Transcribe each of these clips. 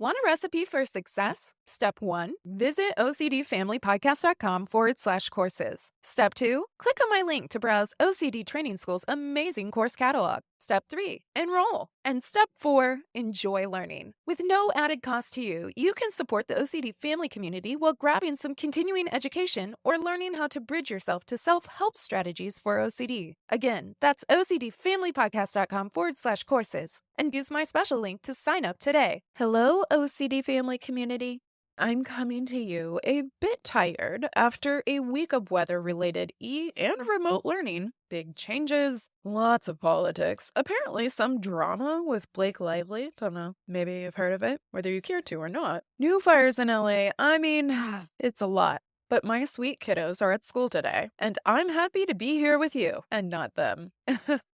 Want a recipe for success? Step 1, visit ocdfamilypodcast.com/courses. Step 2, click on my link to browse OCD Training School's amazing course catalog. Step 3, enroll. And step 4, enjoy learning. With no added cost to you, you can support the OCD family community while grabbing some continuing education or learning how to bridge yourself to self-help strategies for OCD. Again, that's ocdfamilypodcast.com/courses. And use my special link to sign up today. Hello, OCD family community. I'm coming to you a bit tired after a week of weather-related and remote learning, big changes, lots of politics, apparently some drama with Blake Lively. Don't know, maybe you've heard of it, whether you care to or not. New fires in LA, I mean, it's a lot. But my sweet kiddos are at school today, and I'm happy to be here with you, and not them.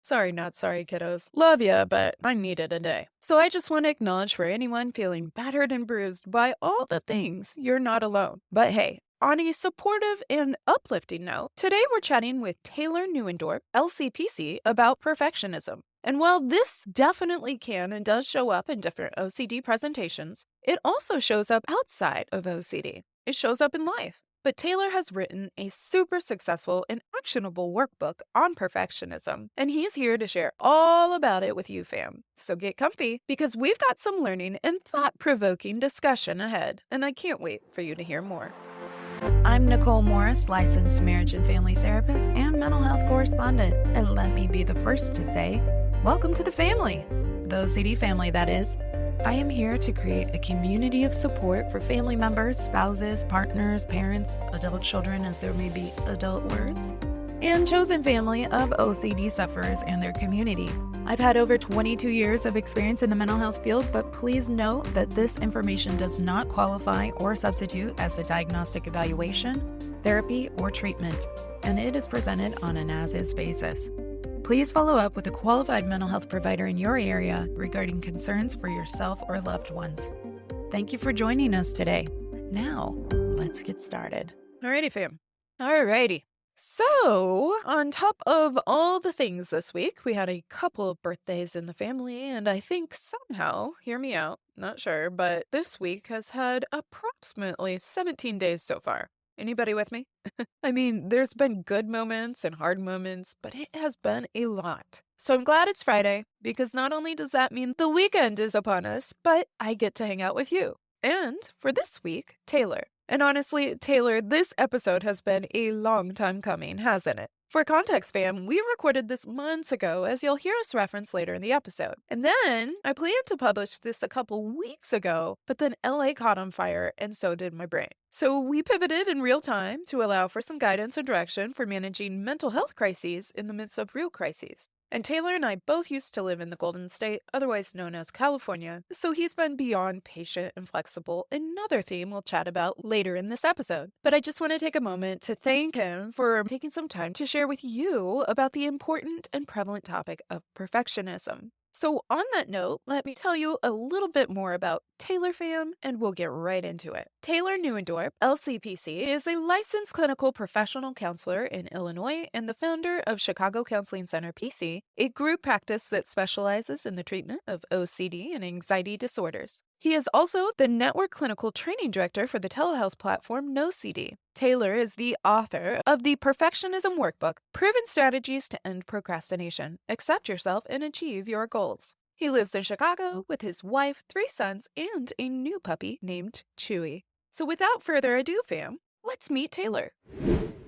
Sorry, not sorry, kiddos. Love ya, but I needed a day. So I just want to acknowledge for anyone feeling battered and bruised by all the things, you're not alone. But hey, on a supportive and uplifting note, today we're chatting with Taylor Newendorp, LCPC, about perfectionism. And while this definitely can and does show up in different OCD presentations, it also shows up outside of OCD. It shows up in life. But Taylor has written a super successful and actionable workbook on perfectionism, and he's here to share all about it with you, fam. So get comfy, because we've got some learning and thought-provoking discussion ahead, and I can't wait for you to hear more. I'm Nicole Morris, licensed marriage and family therapist and mental health correspondent, and let me be the first to say, welcome to the family. The OCD family, that is. I am here to create a community of support for family members, spouses, partners, parents, adult children, as there may be adult words, and chosen family of OCD sufferers and their community. I've had over 22 years of experience in the mental health field, but please note that this information does not qualify or substitute as a diagnostic evaluation, therapy, or treatment, and it is presented on an as-is basis. Please follow up with a qualified mental health provider in your area regarding concerns for yourself or loved ones. Thank you for joining us today. Now, let's get started. Alrighty, fam. Alrighty. So, on top of all the things this week, we had a couple of birthdays in the family, and I think somehow, hear me out, not sure, but this week has had approximately 17 days so far. Anybody with me? I mean, there's been good moments and hard moments, but it has been a lot. So I'm glad it's Friday, because not only does that mean the weekend is upon us, but I get to hang out with you. And for this week, Taylor. And honestly, Taylor, this episode has been a long time coming, hasn't it? For context, fam, we recorded this months ago, as you'll hear us reference later in the episode. And then I planned to publish this a couple weeks ago, but then LA caught on fire, and so did my brain. So we pivoted in real time to allow for some guidance and direction for managing mental health crises in the midst of real crises. And Taylor and I both used to live in the Golden State, otherwise known as California, so he's been beyond patient and flexible, another theme we'll chat about later in this episode. But I just want to take a moment to thank him for taking some time to share with you about the important and prevalent topic of perfectionism. So on that note, let me tell you a little bit more about Taylor, fam, and we'll get right into it. Taylor Newendorp, LCPC, is a licensed clinical professional counselor in Illinois and the founder of Chicago Counseling Center PC, a group practice that specializes in the treatment of OCD and anxiety disorders. He is also the network clinical training director for the telehealth platform NOCD. Taylor is the author of the Perfectionism Workbook, Proven Strategies to End Procrastination, Accept Yourself, and Achieve Your Goals. He lives in Chicago with his wife, 3 sons, and a new puppy named Chewy. So without further ado, fam, let's meet Taylor.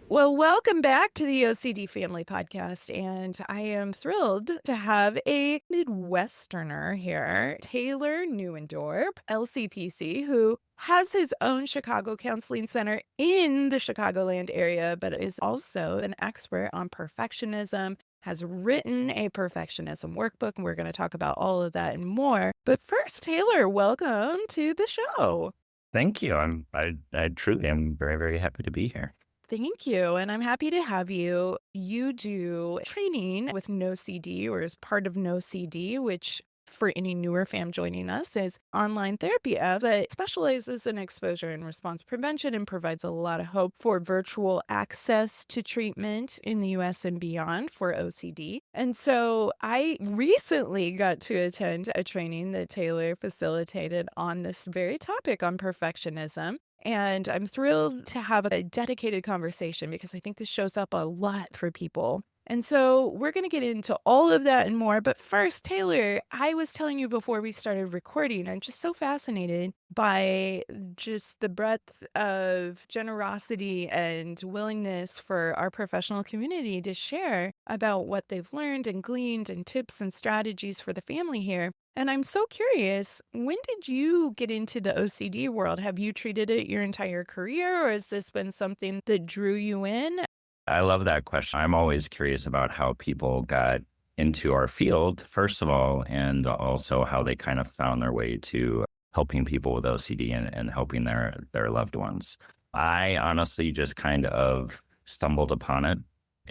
Well, welcome back to the OCD Family Podcast, and I am thrilled to have a Midwesterner here, Taylor Newendorp, LCPC, who has his own Chicago Counseling Center in the Chicagoland area, but is also an expert on perfectionism, has written a perfectionism workbook, and we're going to talk about all of that and more. But first, Taylor, welcome to the show. Thank you. I truly am very, very happy to be here. Thank you. And I'm happy to have you. You do training with NOCD, or as part of NOCD, which for any newer fam joining us, is online therapy app that specializes in exposure and response prevention and provides a lot of hope for virtual access to treatment in the US and beyond for OCD. And so I recently got to attend a training that Taylor facilitated on this very topic on perfectionism. And I'm thrilled to have a dedicated conversation because I think this shows up a lot for people. And so we're going to get into all of that and more. But first, Taylor, I was telling you before we started recording, I'm just so fascinated by just the breadth of generosity and willingness for our professional community to share about what they've learned and gleaned and tips and strategies for the family here. And I'm so curious, when did you get into the OCD world? Have you treated it your entire career, or has this been something that drew you in? I love that question. I'm always curious about how people got into our field, first of all, and also how they kind of found their way to helping people with OCD and helping their loved ones. I honestly just kind of stumbled upon it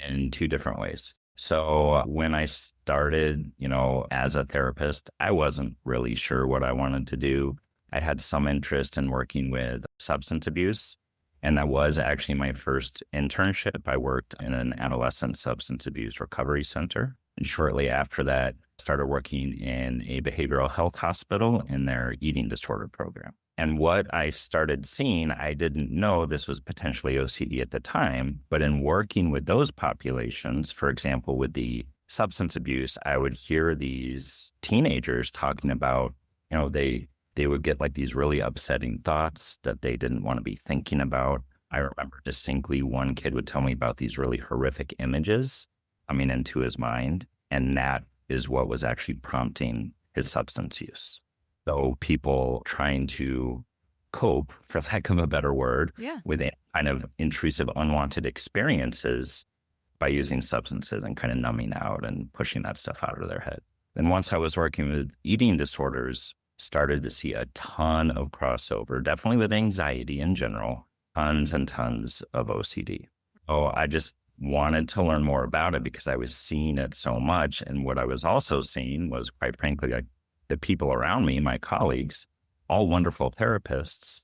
in two different ways. So when I started, as a therapist, I wasn't really sure what I wanted to do. I had some interest in working with substance abuse. And that was actually my first internship. I worked in an adolescent substance abuse recovery center. And shortly after that, started working in a behavioral health hospital in their eating disorder program. And what I started seeing, I didn't know this was potentially OCD at the time, but in working with those populations, for example, with the substance abuse, I would hear these teenagers talking about, they would get like these really upsetting thoughts that they didn't want to be thinking about. I remember distinctly one kid would tell me about these really horrific images coming into his mind. And that is what was actually prompting his substance use. So people trying to cope, for lack of a better word, Yeah. with a kind of intrusive, unwanted experiences by using substances and kind of numbing out and pushing that stuff out of their head. Then once I was working with eating disorders, started to see a ton of crossover, definitely with anxiety in general, tons and tons of OCD. Oh, I just wanted to learn more about it because I was seeing it so much. And what I was also seeing was, quite frankly, like the people around me, my colleagues, all wonderful therapists,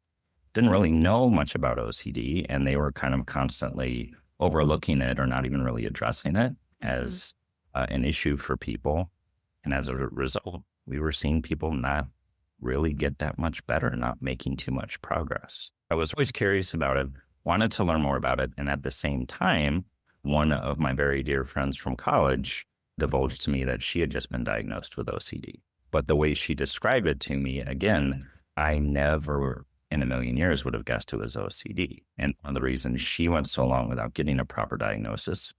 didn't really know much about OCD. And they were kind of constantly overlooking it or not even really addressing it as an issue for people. And as a result, we were seeing people not really get that much better, not making too much progress. I was always curious about it, wanted to learn more about it. And at the same time, one of my very dear friends from college divulged to me that she had just been diagnosed with OCD. But the way she described it to me, again, I never in a million years would have guessed it was OCD. And one of the reasons she went so long without getting a proper diagnosis,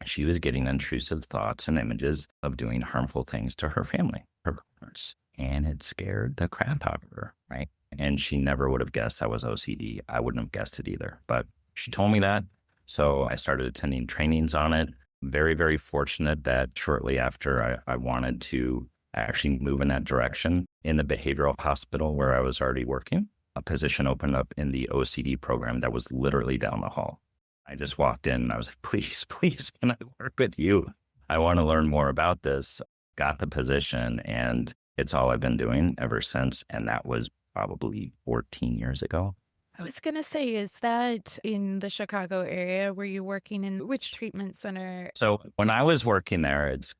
she was getting intrusive thoughts and images of doing harmful things to her family, her partners. And it scared the crap out of her, right? And she never would have guessed I was OCD. I wouldn't have guessed it either. But she told me that. So I started attending trainings on it. Very, very fortunate that shortly after I wanted to actually move in that direction. In the behavioral hospital where I was already working, a position opened up in the OCD program that was literally down the hall. I just walked in and I was like, please, please, can I work with you? I want to learn more about this. Got the position, and it's all I've been doing ever since. And that was probably 14 years ago. I was going to say, is that in the Chicago area? Were you working in which treatment center? So when I was working there, it's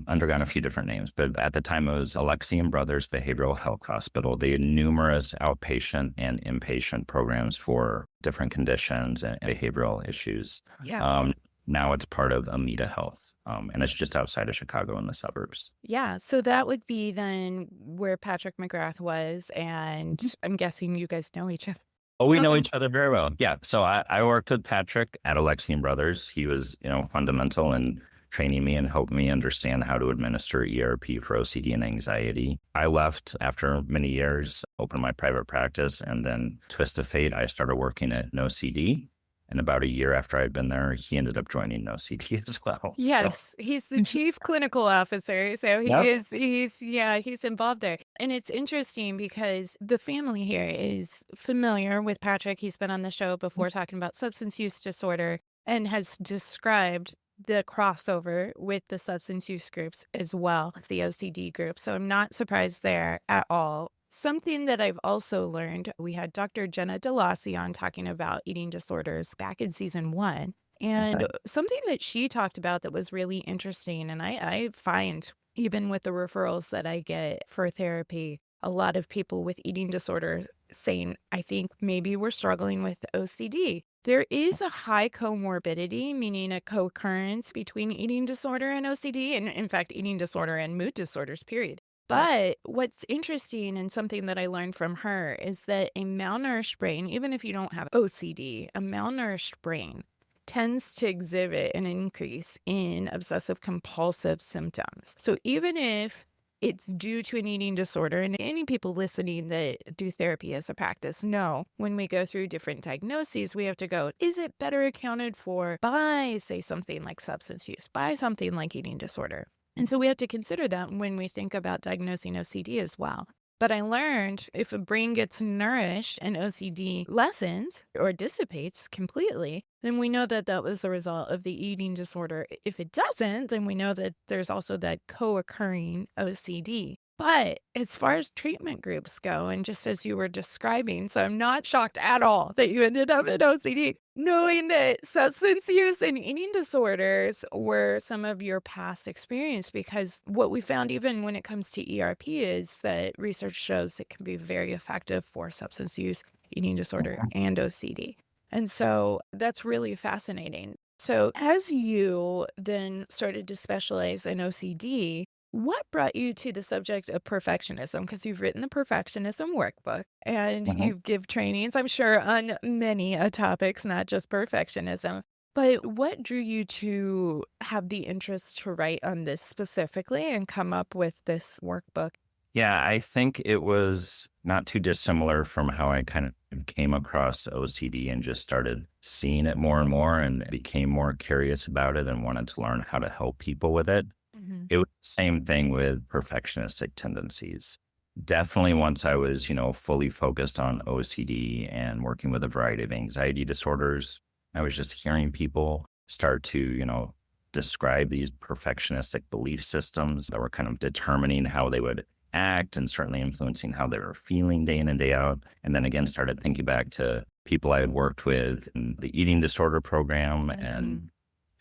undergone a few different names, but at the time it was Alexian Brothers Behavioral Health Hospital. They had numerous outpatient and inpatient programs for different conditions and behavioral issues. Yeah. Now it's part of Amita Health, and it's just outside of Chicago in the suburbs. Yeah. So that would be then where Patrick McGrath was. And I'm guessing you guys know each other. Oh, we know each other very well. Yeah. So I worked with Patrick at Alexian Brothers. He was, fundamental in training me and helping me understand how to administer ERP for OCD and anxiety. I left after many years, opened my private practice, and then twist of fate, I started working at NOCD. And about a year after I'd been there, he ended up joining NOCD as well. Yes, he's the chief clinical officer. So Yep. he's involved there. And it's interesting because the family here is familiar with Patrick. He's been on the show before talking about substance use disorder and has described the crossover with the substance use groups as well, the OCD group. So I'm not surprised there at all. Something that I've also learned, we had Dr. Jenna DeLossi on talking about eating disorders back in season 1. And Okay. something that she talked about that was really interesting, and I find even with the referrals that I get for therapy, a lot of people with eating disorders saying, I think maybe we're struggling with OCD. There is a high comorbidity, meaning a co-occurrence between eating disorder and OCD, and in fact, eating disorder and mood disorders, period. But what's interesting and something that I learned from her is that a malnourished brain, even if you don't have OCD, a malnourished brain tends to exhibit an increase in obsessive compulsive symptoms. So even if it's due to an eating disorder, and any people listening that do therapy as a practice know when we go through different diagnoses, we have to go, is it better accounted for by, say, something like substance use, by something like eating disorder? And so we have to consider that when we think about diagnosing OCD as well. But I learned if a brain gets nourished and OCD lessens or dissipates completely, then we know that that was a result of the eating disorder. If it doesn't, then we know that there's also that co-occurring OCD. But as far as treatment groups go, and just as you were describing, so I'm not shocked at all that you ended up in OCD, knowing that substance use and eating disorders were some of your past experience, because what we found even when it comes to ERP is that research shows it can be very effective for substance use, eating disorder, and OCD. And so that's really fascinating. So as you then started to specialize in OCD, what brought you to the subject of perfectionism? Because you've written the Perfectionism Workbook and Mhm. you give trainings, I'm sure, on many topics, not just perfectionism. But what drew you to have the interest to write on this specifically and come up with this workbook? Yeah, I think it was not too dissimilar from how I kind of came across OCD and just started seeing it more and more and became more curious about it and wanted to learn how to help people with it. Mhm. It was the same thing with perfectionistic tendencies. Definitely once I was, fully focused on OCD and working with a variety of anxiety disorders, I was just hearing people start to, describe these perfectionistic belief systems that were kind of determining how they would act and certainly influencing how they were feeling day in and day out. And then again, started thinking back to people I had worked with in the eating disorder program and Mhm.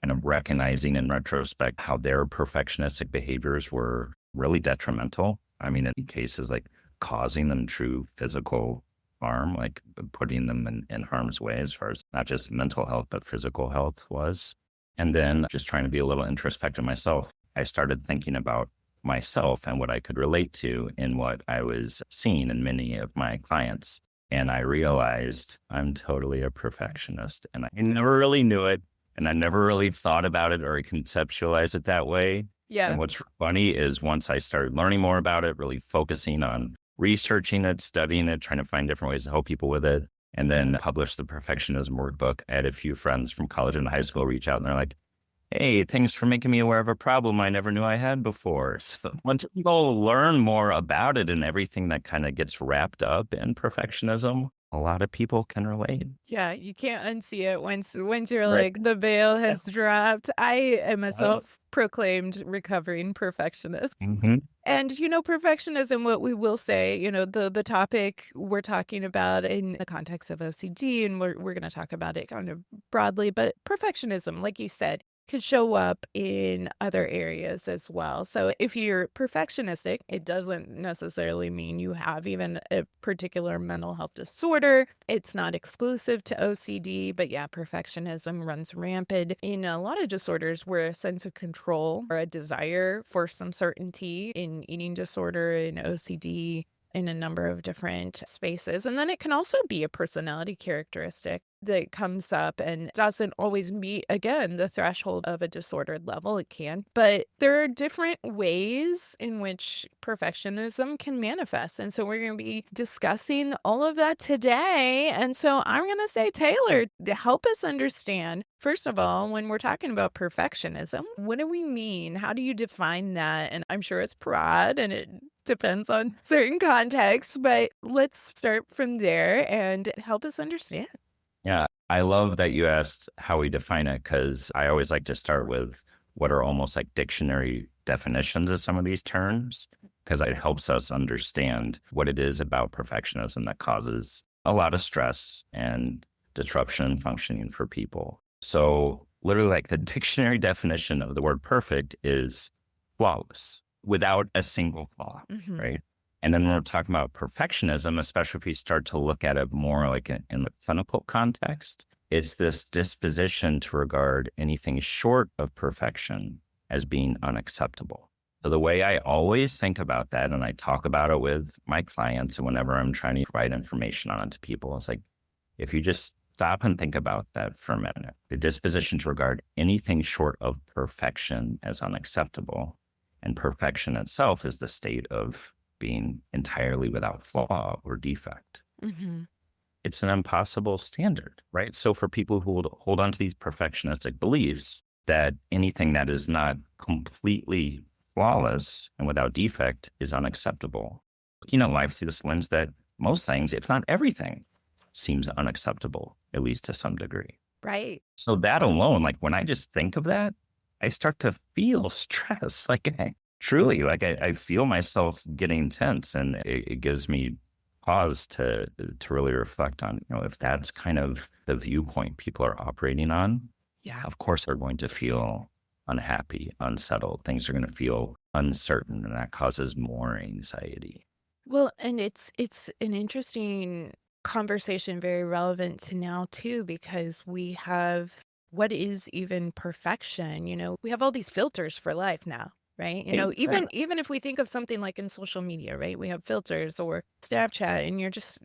kind of recognizing in retrospect how their perfectionistic behaviors were really detrimental. I mean, in cases like causing them true physical harm, like putting them in harm's way as far as not just mental health, but physical health was. And then just trying to be a little introspective myself, I started thinking about myself and what I could relate to in what I was seeing in many of my clients. And I realized I'm totally a perfectionist and I never really knew it. And I never really thought about it or conceptualized it that way. And Yeah. what's funny is once I started learning more about it, really focusing on researching it, studying it, trying to find different ways to help people with it, and then published the Perfectionism Workbook. I had a few friends from college and high school reach out and they're like, hey, thanks for making me aware of a problem I never knew I had before. So once people learn more about it and everything that kind of gets wrapped up in perfectionism, a lot of people can relate. Yeah, you can't unsee it once you're Right. like, the veil has dropped. I am a Uh, self-proclaimed recovering perfectionist. mhm. And, perfectionism, what we will say, the topic we're talking about in the context of OCD, and we're gonna talk about it kind of broadly, but perfectionism, like you said, could show up in other areas as well. So if you're perfectionistic, it doesn't necessarily mean you have even a particular mental health disorder. It's not exclusive to OCD, but yeah, perfectionism runs rampant in a lot of disorders where a sense of control or a desire for some certainty in eating disorder and OCD in a number of different spaces. And then it can also be a personality characteristic that comes up and doesn't always meet, again, the threshold of a disordered level. It can, but there are different ways in which perfectionism can manifest. And so we're going to be discussing all of that today. And so I'm going to say, Taylor, to help us understand, first of all, when we're talking about perfectionism, what do we mean? How do you define that? And I'm sure it's broad and it depends on certain contexts, but let's start from there and help us understand. Yeah. I love that you asked how we define it, because I always like to start with what are almost like dictionary definitions of some of these terms, because it helps us understand what it is about perfectionism that causes a lot of stress and disruption in functioning for people. So literally, like, the dictionary definition of the word perfect is flawless, without a single flaw, Hmm. right? And then when we're talking about perfectionism, especially if we start to look at it more like in the clinical context, it's this disposition to regard anything short of perfection as being unacceptable. So the way I always think about that, and I talk about it with my clients, and whenever I'm trying to provide information on it to people, it's like, if you just stop and think about that for a minute, the disposition to regard anything short of perfection as unacceptable, and perfection itself is the state of being entirely without flaw or defect. Hmm. It's an impossible standard, right? So for people who hold on to these perfectionistic beliefs that anything that is not completely flawless and without defect is unacceptable, looking at life through this lens that most things, if not everything, seems unacceptable, at least to some degree. Right. So that alone, like, when I just think of that, I start to feel stress. Like, I feel myself getting tense, and it gives me pause to really reflect on, if that's kind of the viewpoint people are operating on, Yeah. of course they're going to feel unhappy, unsettled. Things are going to feel uncertain, and that causes more anxiety. Well, and it's an interesting conversation, very relevant to now too, because we have what is even perfection? We have all these filters for life now, right? Exactly. Even if we think of something like in social media, right? We have filters or Snapchat, and you're just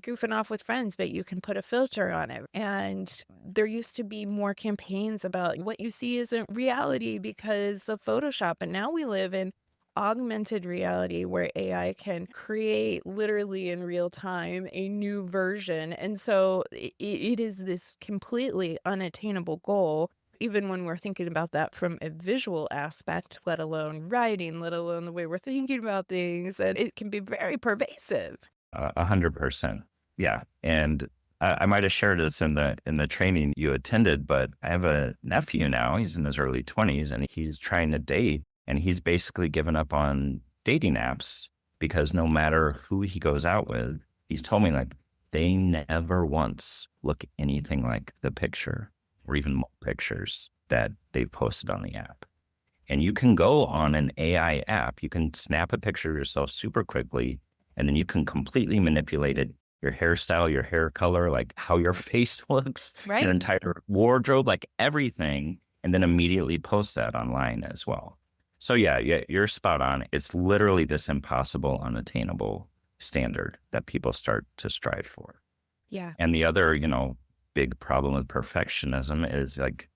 goofing off with friends, but you can put a filter on it. And there used to be more campaigns about what you see isn't reality because of Photoshop, and now we live in augmented reality where AI can create literally in real time a new version. And so it is this completely unattainable goal, even when we're thinking about that from a visual aspect, let alone writing, let alone the way we're thinking about things. And it can be very pervasive. 100%. Yeah. And I might have shared this in the training you attended, but I have a nephew now. He's in his early 20s, and he's trying to date, and he's basically given up on dating apps because no matter who he goes out with, he's told me, like, they never once look anything like the picture or even more pictures that they've posted on the app. And you can go on an AI app, you can snap a picture of yourself super quickly, and then you can completely manipulate it, your hairstyle, your hair color, like how your face looks, your Right. entire wardrobe, like everything, and then immediately post that online as well. So yeah, you're spot on. It's literally this impossible, unattainable standard that people start to strive for. Yeah. And the other, big problem with perfectionism is, like,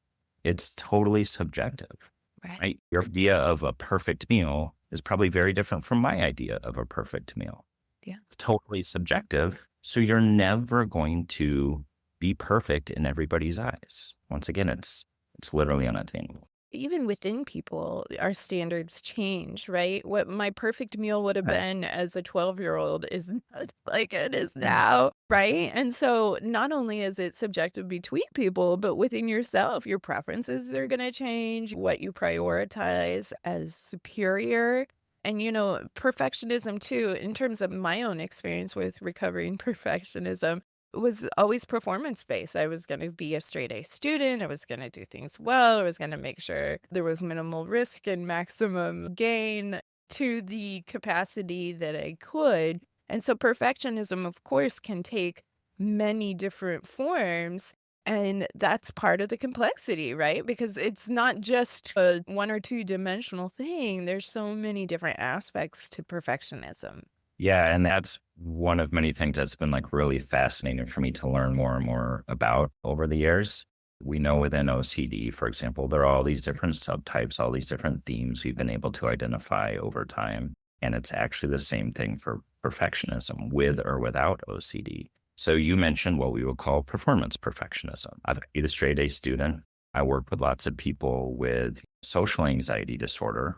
it's totally subjective, Right. right? Your idea of a perfect meal is probably very different from my idea of a perfect meal. Yeah. It's totally subjective. So you're never going to be perfect in everybody's eyes. Once again, it's literally unattainable. Even within people, our standards change, right? What my perfect meal would have Right. been as a 12-year-old is not like it is now, right? And so not only is it subjective between people, but within yourself, your preferences are going to change, what you prioritize as superior. And, perfectionism too, in terms of my own experience with recovering perfectionism, was always performance based. I was going to be a straight A student. I was going to do things well. I was going to make sure there was minimal risk and maximum gain to the capacity that I could. And so perfectionism, of course, can take many different forms. And that's part of the complexity, right? Because it's not just a one or two dimensional thing. There's so many different aspects to perfectionism. Yeah. And that's one of many things that's been, like, really fascinating for me to learn more and more about over the years. We know within OCD, for example, there are all these different subtypes, all these different themes we've been able to identify over time. And it's actually the same thing for perfectionism, with or without OCD. So you mentioned what we would call performance perfectionism. I've been a straight A student. I work with lots of people with social anxiety disorder.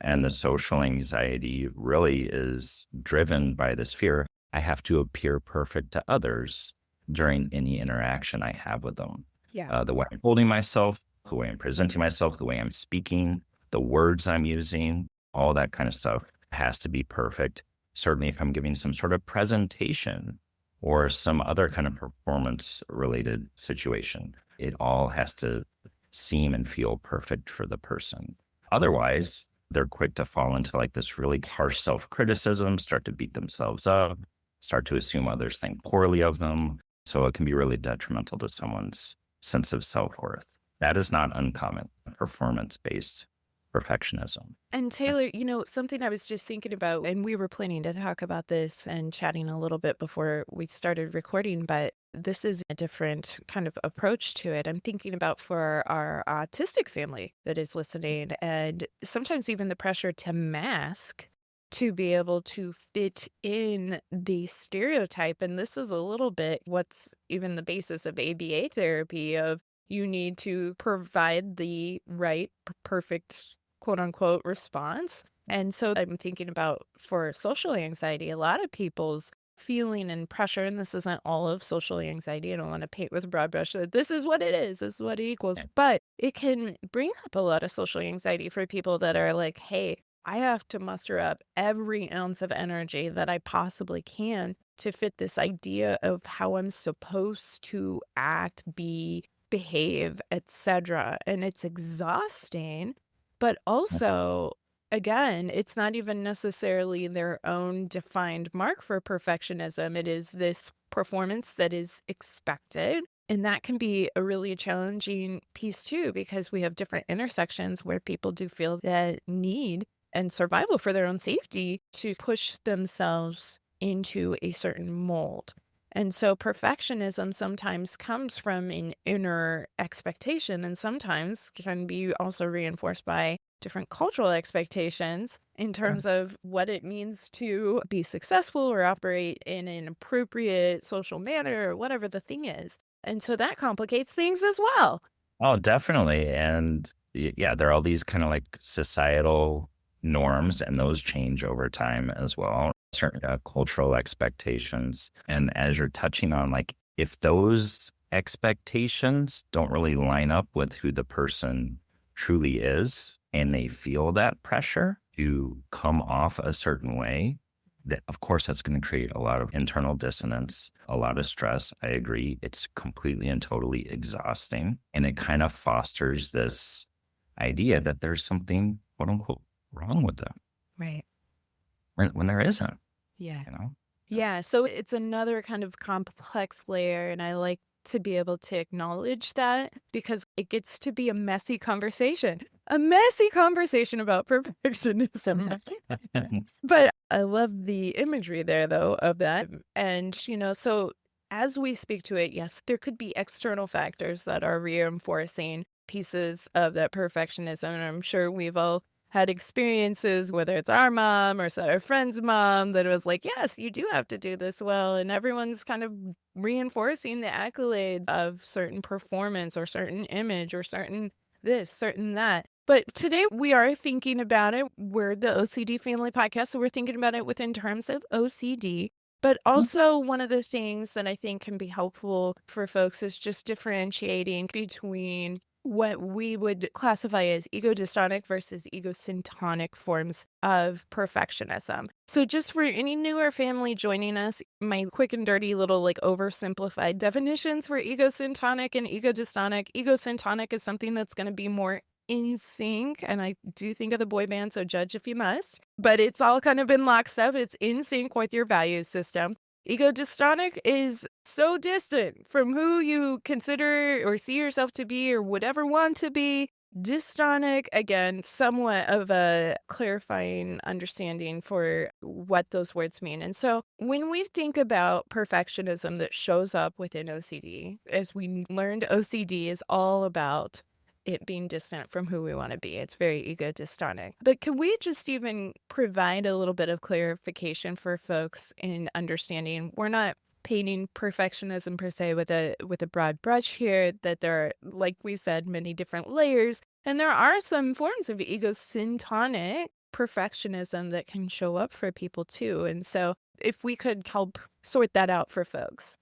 And the social anxiety really is driven by this fear. I have to appear perfect to others during any interaction I have with them. Yeah. The way I'm holding myself, the way I'm presenting myself, the way I'm speaking, the words I'm using, all that kind of stuff has to be perfect. Certainly, if I'm giving some sort of presentation or some other kind of performance related situation, it all has to seem and feel perfect for the person. Otherwise, they're quick to fall into like this really harsh self criticism, start to beat themselves up, start to assume others think poorly of them. So it can be really detrimental to someone's sense of self worth. That is not uncommon, performance based perfectionism. And Taylor, something I was just thinking about, and we were planning to talk about this and chatting a little bit before we started recording, but this is a different kind of approach to it. I'm thinking about for our autistic family that is listening, and sometimes even the pressure to mask to be able to fit in the stereotype. And this is a little bit what's even the basis of ABA therapy of you need to provide the right, perfect quote unquote response. And so I'm thinking about for social anxiety, a lot of people's feeling and pressure, and this isn't all of social anxiety. I don't want to paint with a broad brush that this is what it is, this is what it equals, but it can bring up a lot of social anxiety for people that are like, hey, I have to muster up every ounce of energy that I possibly can to fit this idea of how I'm supposed to act, be, behave, etc. And it's exhausting. But also, again, it's not even necessarily their own defined mark for perfectionism. It is this performance that is expected. And that can be a really challenging piece too, because we have different intersections where people do feel that need and survival for their own safety to push themselves into a certain mold. And so perfectionism sometimes comes from an inner expectation and sometimes can be also reinforced by different cultural expectations in terms of what it means to be successful or operate in an appropriate social manner or whatever the thing is. And so that complicates things as well. Oh, definitely. And yeah, there are all these kind of like societal norms, and those change over time as well. Certain cultural expectations. And as you're touching on, like, if those expectations don't really line up with who the person truly is, and they feel that pressure to come off a certain way, that of course that's going to create a lot of internal dissonance, a lot of stress. I agree. It's completely and totally exhausting. And it kind of fosters this idea that there's something quote unquote wrong with them Right. when there isn't, Yeah. you know? Yeah, so it's another kind of complex layer, and I like to be able to acknowledge that because it gets to be a messy conversation about perfectionism. But I love the imagery there, though, of that. And, so as we speak to it, yes, there could be external factors that are reinforcing pieces of that perfectionism. And I'm sure we've all had experiences, whether it's our mom or our friend's mom, that was like, yes, you do have to do this well. And everyone's kind of reinforcing the accolades of certain performance or certain image or certain this, certain that. But today we are thinking about it. We're the OCD Family Podcast, so we're thinking about it within terms of OCD. But also, one of the things that I think can be helpful for folks is just differentiating between what we would classify as ego-dystonic versus ego-syntonic forms of perfectionism. So just for any newer family joining us, my quick and dirty little like oversimplified definitions for ego-syntonic and ego-dystonic. Ego-syntonic is something that's going to be more in sync, and I do think of the boy band, so judge if you must, but it's all kind of in lockstep. It's in sync with your value system. Ego-dystonic is so distant from who you consider or see yourself to be or would ever want to be. Dystonic, again, somewhat of a clarifying understanding for what those words mean. And so when we think about perfectionism that shows up within OCD, as we learned, OCD is all about it being distant from who we want to be. It's very ego-dystonic. But can we just even provide a little bit of clarification for folks in understanding we're not painting perfectionism per se with a broad brush here, that there are, like we said, many different layers. And there are some forms of ego-syntonic perfectionism that can show up for people too. And so if we could help sort that out for folks.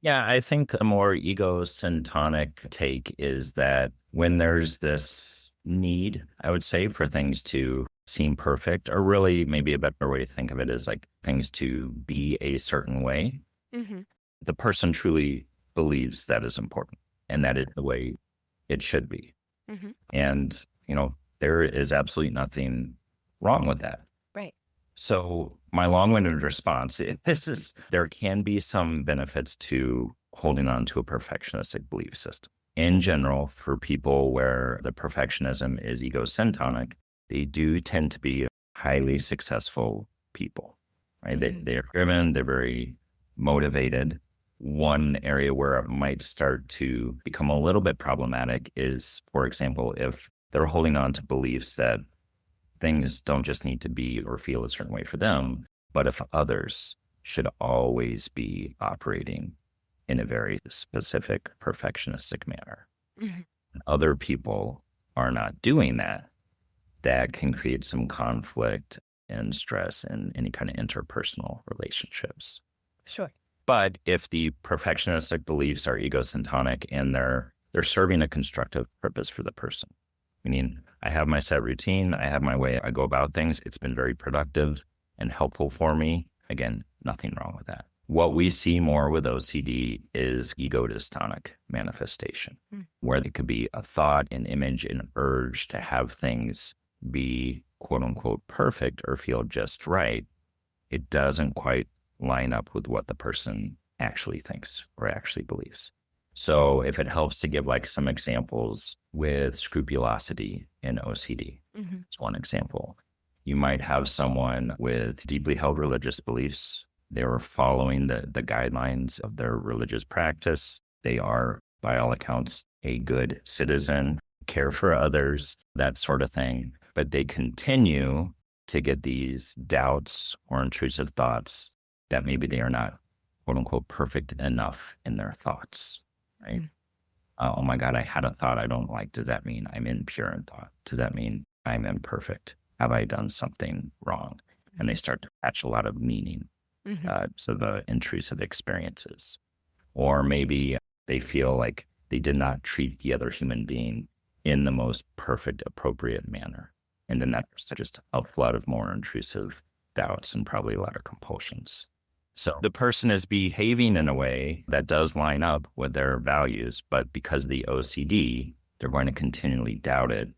Yeah, I think a more egocentric take is that when there's this need, I would say, for things to seem perfect, or really maybe a better way to think of it is like things to be a certain way, Hmm. the person truly believes that is important and that is the way it should be. Hmm. And, there is absolutely nothing wrong with that. Right. So my long-winded response is there can be some benefits to holding on to a perfectionistic belief system. In general, for people where the perfectionism is egocentric, they do tend to be highly successful people, right? Hmm. They're driven, they're very motivated. One area where it might start to become a little bit problematic is, for example, if they're holding on to beliefs that things don't just need to be or feel a certain way for them, but if others should always be operating in a very specific perfectionistic manner. Hmm. Other people are not doing that. That can create some conflict and stress in any kind of interpersonal relationships. Sure. But if the perfectionistic beliefs are egocentric and they're serving a constructive purpose for the person, meaning I have my set routine, I have my way I go about things. It's been very productive and helpful for me. Again, nothing wrong with that. What we see more with OCD is ego dystonic manifestation, Mm. where it could be a thought, an image, an urge to have things be quote unquote perfect or feel just right. It doesn't quite line up with what the person actually thinks or actually believes. So if it helps to give like some examples with scrupulosity in OCD, Hmm. it's one example. You might have someone with deeply held religious beliefs. They were following the guidelines of their religious practice. They are, by all accounts, a good citizen, care for others, that sort of thing. But they continue to get these doubts or intrusive thoughts that maybe they are not, quote unquote, perfect enough in their thoughts, right? Oh my God, I had a thought I don't like. Does that mean I'm impure in thought? Does that mean I'm imperfect? Have I done something wrong? And they start to attach a lot of meaning Hmm. to the intrusive experiences. Or maybe they feel like they did not treat the other human being in the most perfect, appropriate manner. And then that's just a flood of more intrusive doubts and probably a lot of compulsions. So the person is behaving in a way that does line up with their values, but because of the OCD, they're going to continually doubt it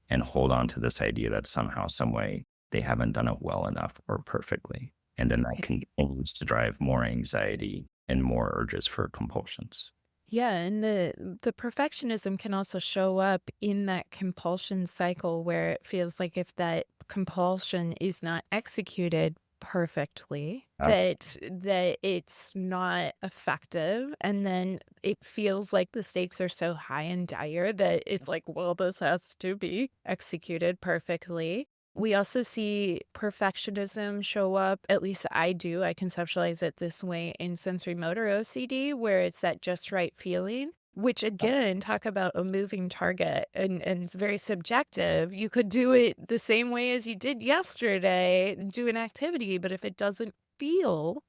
and hold on to this idea that somehow, some way, they haven't done it well enough or perfectly. And then that continues to drive more anxiety and more urges for compulsions. Yeah, and the perfectionism can also show up in that compulsion cycle where it feels like if that compulsion is not executed perfectly, Uh, that it's not effective, and then it feels like the stakes are so high and dire that it's like, well, this has to be executed perfectly. We also see perfectionism show up, at least I do. I conceptualize it this way in sensory motor OCD, where it's that just right feeling, which again, talk about a moving target and it's very subjective. You could do it the same way as you did yesterday, do an activity, but if it doesn't feel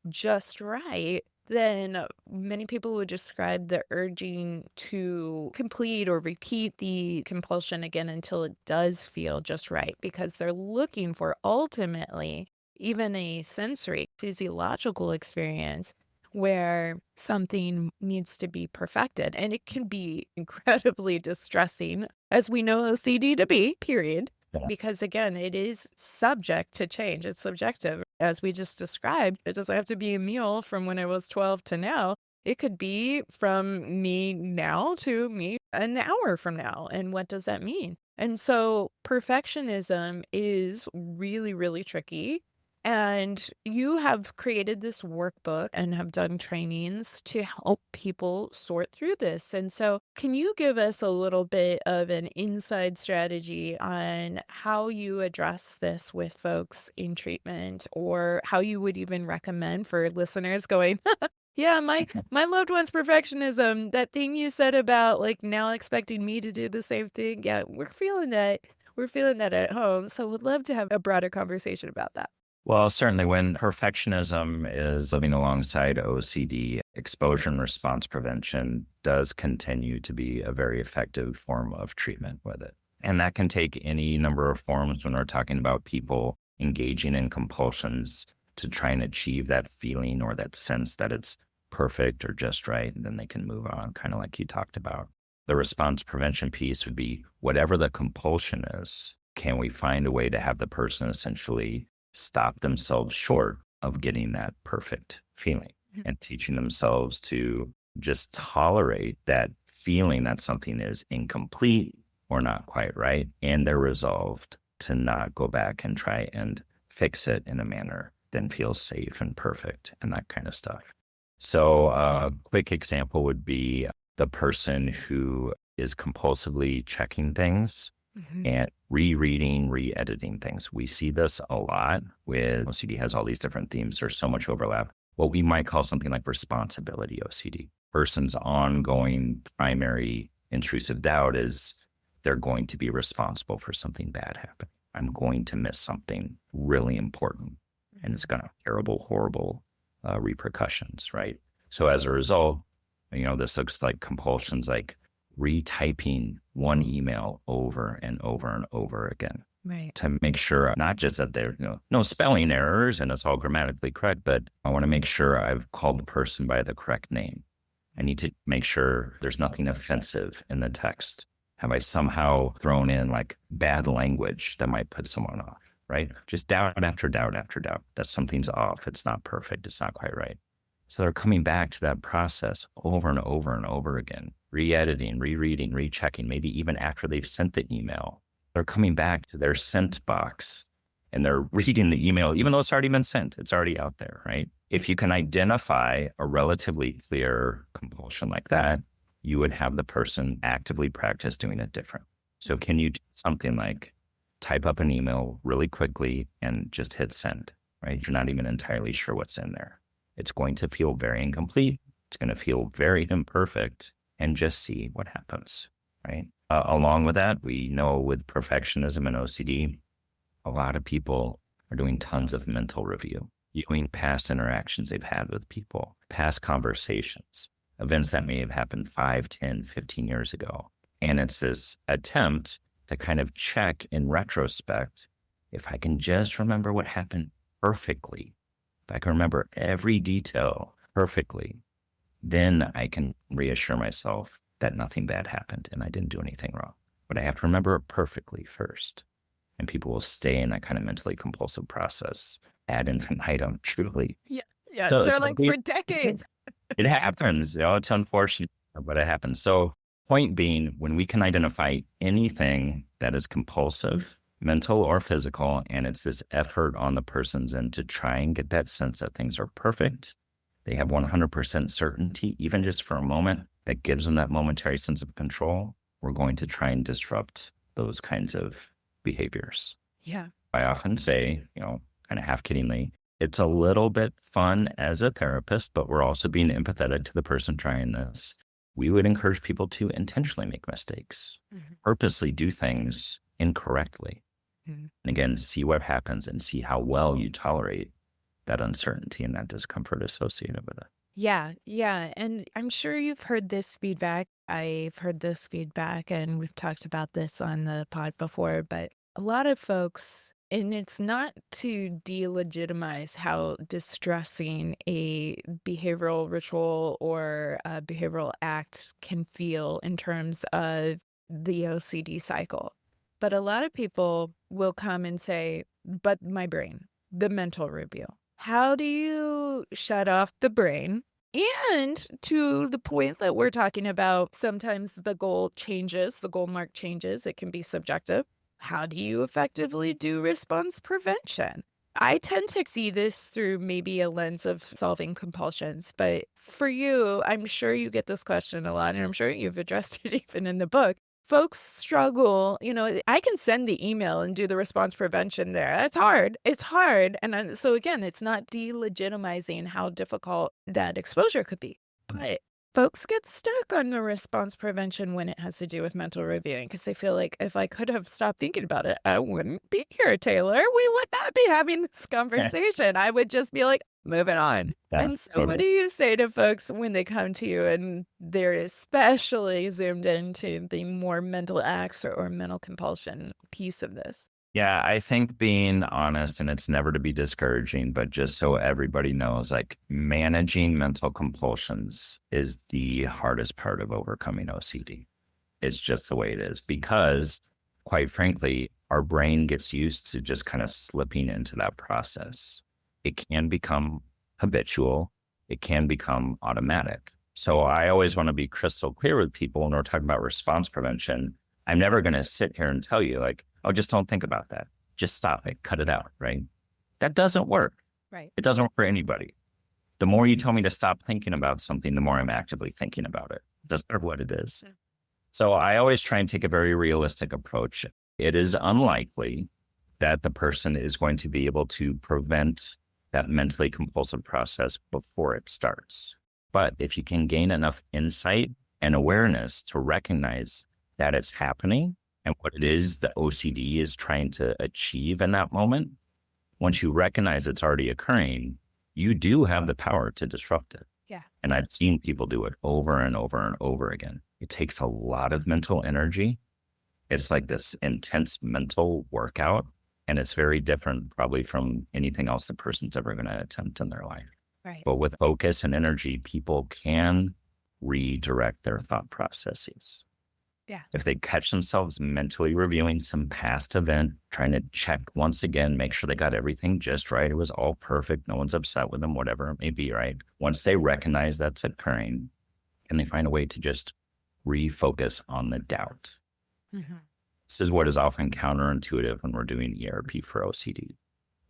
just right, then many people would describe the urging to complete or repeat the compulsion again until it does feel just right because they're looking for ultimately even a sensory physiological experience where something needs to be perfected. And it can be incredibly distressing, as we know OCD to be, period. yeah. Because again, it is subject to change. It's subjective. As we just described, it doesn't have to be a meal from when I was 12 to now. It could be from me now to me an hour from now. And what does that mean? And so perfectionism is really, really tricky. And you have created this workbook and have done trainings to help people sort through this. And so, can you give us a little bit of an inside strategy on how you address this with folks in treatment, or how you would even recommend for listeners going, yeah, my loved one's perfectionism, that thing you said about like now expecting me to do the same thing. Yeah, we're feeling that. We're feeling that at home. So, would love to have a broader conversation about that. Well, certainly when perfectionism is living alongside OCD, exposure and response prevention does continue to be a very effective form of treatment with it. And that can take any number of forms when we're talking about people engaging in compulsions to try and achieve that feeling or that sense that it's perfect or just right. And then they can move on, kind of like you talked about. The response prevention piece would be whatever the compulsion is, can we find a way to have the person essentially stop themselves short of getting that perfect feeling and teaching themselves to just tolerate that feeling that something is incomplete or not quite right. And they're resolved to not go back and try and fix it in a manner that feels safe and perfect and that kind of stuff. So a quick example would be the person who is compulsively checking things and rereading, re-editing things. We see this a lot with OCD has all these different themes. There's so much overlap. What we might call something like responsibility OCD. Person's ongoing primary intrusive doubt is they're going to be responsible for something bad happening. I'm going to miss something really important and it's going to have terrible, horrible repercussions, right? So as a result, this looks like compulsions like retyping one email over and over and over again. Right. To make sure not just that there no spelling errors and it's all grammatically correct, but I want to make sure I've called the person by the correct name. I need to make sure there's nothing offensive in the text. Have I somehow thrown in like bad language that might put someone off, right? Just doubt after doubt after doubt that something's off. It's not perfect. It's not quite right. So they're coming back to that process over and over and over again, re-editing, rereading, rechecking, maybe even after they've sent the email. They're coming back to their sent box and they're reading the email, even though it's already been sent. It's already out there, right? If you can identify a relatively clear compulsion like that, you would have the person actively practice doing it different. So can you do something like type up an email really quickly and just hit send, right? You're not even entirely sure what's in there. It's going to feel very incomplete. It's going to feel very imperfect and just see what happens, right? Along with that, we know with perfectionism and OCD, a lot of people are doing tons of mental review, viewing past interactions they've had with people, past conversations, events that may have happened 5, 10, 15 years ago. And it's this attempt to kind of check in retrospect, if I can just remember what happened perfectly, if I can remember every detail perfectly, then I can reassure myself that nothing bad happened and I didn't do anything wrong. But I have to remember it perfectly first. And people will stay in that kind of mentally compulsive process ad infinitum, truly. Yeah. Yeah. So, They're so like we- for decades. it happens. It's unfortunate, but it happens. So point being, when we can identify anything that is compulsive, mental or physical, and it's this effort on the person's end to try and get that sense that things are perfect, they have 100% certainty, even just for a moment, that gives them that momentary sense of control, we're going to try and disrupt those kinds of behaviors. Yeah. I often say, kind of half kiddingly, it's a little bit fun as a therapist, but we're also being empathetic to the person trying this. We would encourage people to intentionally make mistakes, purposely do things incorrectly. And again, see what happens and see how well you tolerate that uncertainty and that discomfort associated with it. Yeah. Yeah. And I'm sure you've heard this feedback. I've heard this feedback and we've talked about this on the pod before, but a lot of folks, and it's not to delegitimize how distressing a behavioral ritual or a behavioral act can feel in terms of the OCD cycle. But a lot of people will come and say, but my brain, the mental review. How do you shut off the brain? And to the point that we're talking about, sometimes the goal changes, the goal mark changes. It can be subjective. How do you effectively do response prevention? I tend to see this through maybe a lens of solving compulsions, but for you, I'm sure you get this question a lot, and I'm sure you've addressed it even in the book. Folks struggle, I can send the email and do the response prevention there. That's hard. It's hard. So again, it's not delegitimizing how difficult that exposure could be. But Folks get stuck on the response prevention when it has to do with mental reviewing because they feel like if I could have stopped thinking about it, I wouldn't be here, Taylor. We would not be having this conversation. I would just be like, moving on. Yeah, And so, what totally. do you say to folks when they come to you and they're especially zoomed into the more mental acts or mental compulsion piece of this? Yeah, I think being honest, and it's never to be discouraging, but just so everybody knows, like managing mental compulsions is the hardest part of overcoming OCD. It's just the way it is because, quite frankly, our brain gets used to just kind of slipping into that process. It can become habitual, it can become automatic. So I always want to be crystal clear with people when we're talking about response prevention. I'm never going to sit here and tell you, like, oh, just don't think about that. Just stop it, cut it out, right? That doesn't work. Right. It doesn't work for anybody. The more you tell me to stop thinking about something, the more I'm actively thinking about it. It doesn't matter what it is. Mm. So I always try and take a very realistic approach. It is unlikely that the person is going to be able to prevent that mentally compulsive process before it starts. But if you can gain enough insight and awareness to recognize that it's happening and what it is the OCD is trying to achieve in that moment, once you recognize it's already occurring, you do have the power to disrupt it. Yeah. And I've seen people do it over and over and over again. It takes a lot of mental energy. It's like this intense mental workout. And it's very different probably from anything else the person's ever going to attempt in their life. Right. But with focus and energy, people can redirect their thought processes. Yeah. If they catch themselves mentally reviewing some past event, trying to check once again, make sure they got everything just right. It was all perfect. No one's upset with them, whatever it may be, right? Once they recognize that's occurring, can they find a way to just refocus on the doubt? Mm-hmm. This is what is often counterintuitive when we're doing ERP for OCD.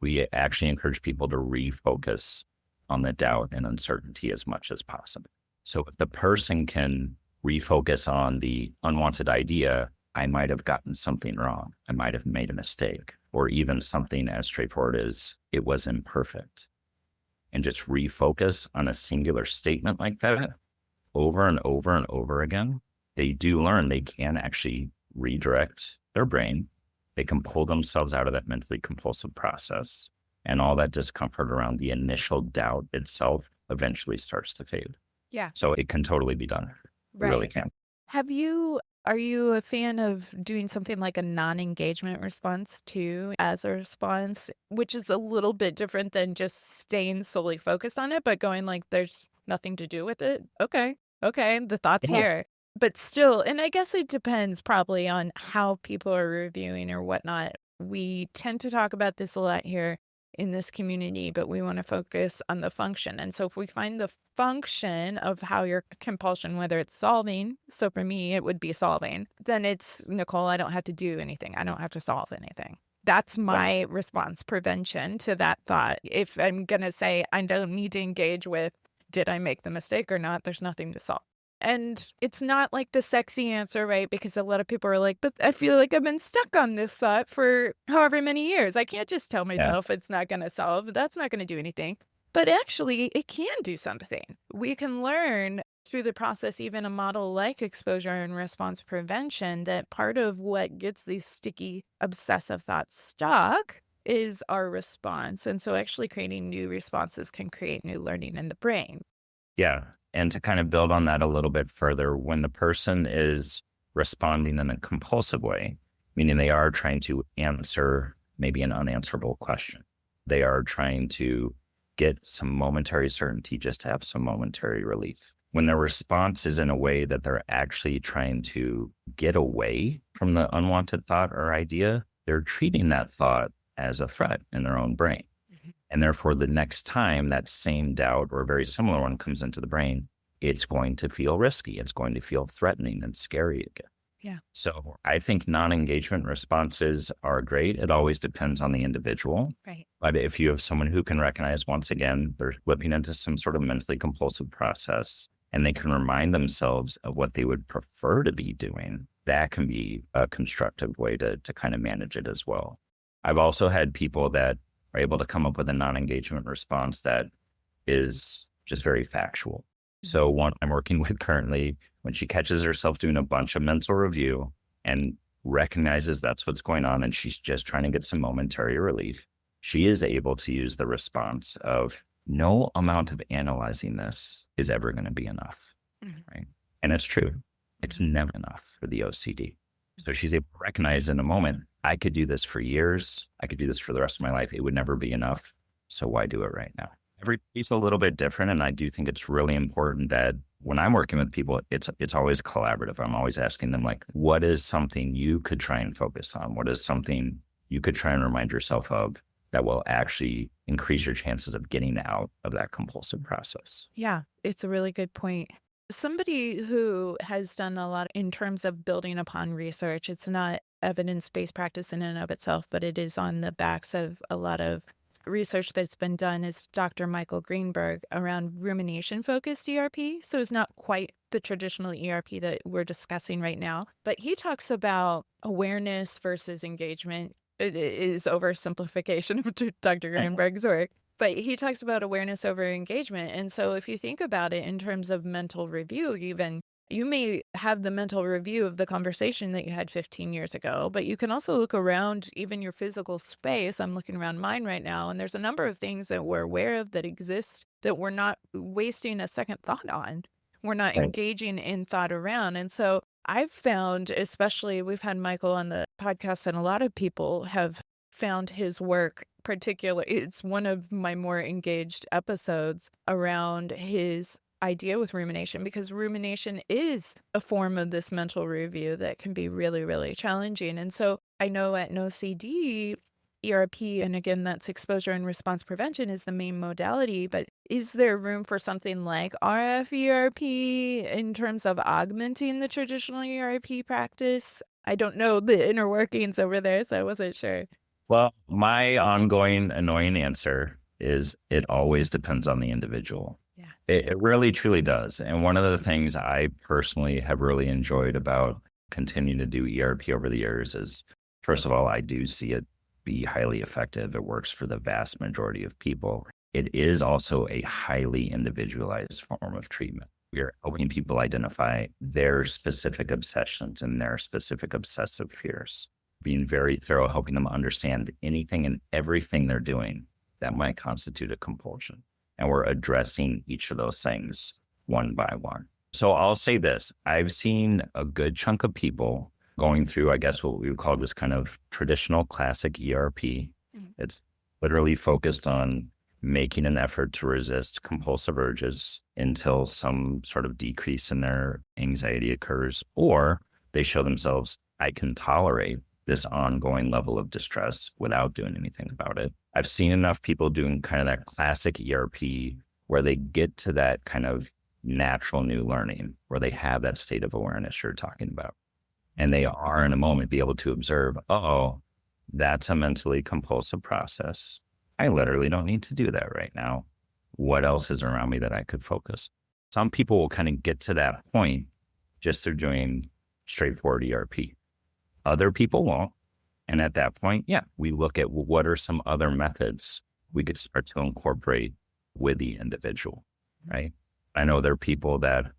We actually encourage people to refocus on the doubt and uncertainty as much as possible. So if the person can refocus on the unwanted idea, I might have gotten something wrong. I might have made a mistake, or even something as straightforward as it was imperfect. And just refocus on a singular statement like that over and over and over again, they do learn they can actually redirect their brain. They can pull themselves out of that mentally compulsive process, and all that discomfort around the initial doubt itself eventually starts to fade. Yeah. So it can totally be done. It really can. Are you a fan of doing something like a non-engagement response too as a response, which is a little bit different than just staying solely focused on it, but going like, there's nothing to do with it? Okay. Okay. The thought's Yeah. here. But still, and I guess it depends probably on how people are reviewing or whatnot. We tend to talk about this a lot here in this community, but we want to focus on the function. And so if we find the function of how your compulsion, whether it's solving, so for me, it would be solving, then it's, Nicole, I don't have to do anything. I don't have to solve anything. That's my response prevention to that thought. If I'm going to say I don't need to engage with, did I make the mistake or not? There's nothing to solve. And it's not like the sexy answer, right? Because a lot of people are like, but I feel like I've been stuck on this thought for however many years. I can't just tell Yeah. myself it's not going to solve. That's not going to do anything. But actually, it can do something. We can learn through the process, even a model like exposure and response prevention, that part of what gets these sticky, obsessive thoughts stuck is our response. And so actually creating new responses can create new learning in the brain. Yeah. And to kind of build on that a little bit further, when the person is responding in a compulsive way, meaning they are trying to answer maybe an unanswerable question, they are trying to get some momentary certainty just to have some momentary relief. When their response is in a way that they're actually trying to get away from the unwanted thought or idea, they're treating that thought as a threat in their own brain. And therefore, the next time that same doubt or a very similar one comes into the brain, it's going to feel risky. It's going to feel threatening and scary again. Yeah. So I think non-engagement responses are great. It always depends on the individual. Right. But if you have someone who can recognize, once again, they're slipping into some sort of mentally compulsive process, and they can remind themselves of what they would prefer to be doing, that can be a constructive way to kind of manage it as well. I've also had people that are able to come up with a non-engagement response that is just very factual. So one I'm working with currently, when she catches herself doing a bunch of mental review and recognizes that's what's going on and she's just trying to get some momentary relief, she is able to use the response of no amount of analyzing this is ever going to be enough. Mhm. Right. And it's true. It's never enough for the OCD. So she's able to recognize in a moment, I could do this for years. I could do this for the rest of my life. It would never be enough. So why do it right now? Everybody's a little bit different. And I do think it's really important that when I'm working with people, it's always collaborative. I'm always asking them, like, what is something you could try and focus on? What is something you could try and remind yourself of that will actually increase your chances of getting out of that compulsive process? Yeah, it's a really good point. Somebody who has done a lot in terms of building upon research, it's not evidence-based practice in and of itself, but it is on the backs of a lot of research that's been done, is Dr. Michael Greenberg around rumination-focused ERP. So it's not quite the traditional ERP that we're discussing right now, but he talks about awareness versus engagement. It is oversimplification of Dr. Greenberg's work. But he talks about awareness over engagement. And so if you think about it in terms of mental review, even you may have the mental review of the conversation that you had 15 years ago, but you can also look around even your physical space. I'm looking around mine right now, and there's a number of things that we're aware of that exist that we're not wasting a second thought on. We're not Right. engaging in thought around. And so I've found, especially we've had Michael on the podcast, and a lot of people have found his work it's one of my more engaged episodes around his idea with rumination, because rumination is a form of this mental review that can be really, really challenging. And so I know at NOCD, ERP, and again, that's exposure and response prevention, is the main modality, but is there room for something like RFERP in terms of augmenting the traditional ERP practice? I don't know the inner workings over there, so I wasn't sure. Well, my ongoing annoying answer is it always depends on the individual. Yeah. It really truly does. And one of the things I personally have really enjoyed about continuing to do ERP over the years is, first of all, I do see it be highly effective. It works for the vast majority of people. It is also a highly individualized form of treatment. We are helping people identify their specific obsessions and their specific obsessive fears, being very thorough, helping them understand anything and everything they're doing that might constitute a compulsion. And we're addressing each of those things one by one. So I'll say this, I've seen a good chunk of people going through, I guess, what we would call just kind of traditional classic ERP. It's literally focused on making an effort to resist compulsive urges until some sort of decrease in their anxiety occurs, or they show themselves, I can tolerate this ongoing level of distress without doing anything about it. I've seen enough people doing kind of that classic ERP where they get to that kind of natural new learning, where they have that state of awareness you're talking about. And they are in a moment be able to observe, oh, that's a mentally compulsive process. I literally don't need to do that right now. What else is around me that I could focus? Some people will kind of get to that point just through doing straightforward ERP. Other people won't. And at that point, yeah, we look at what are some other methods we could start to incorporate with the individual, right? I know there are people that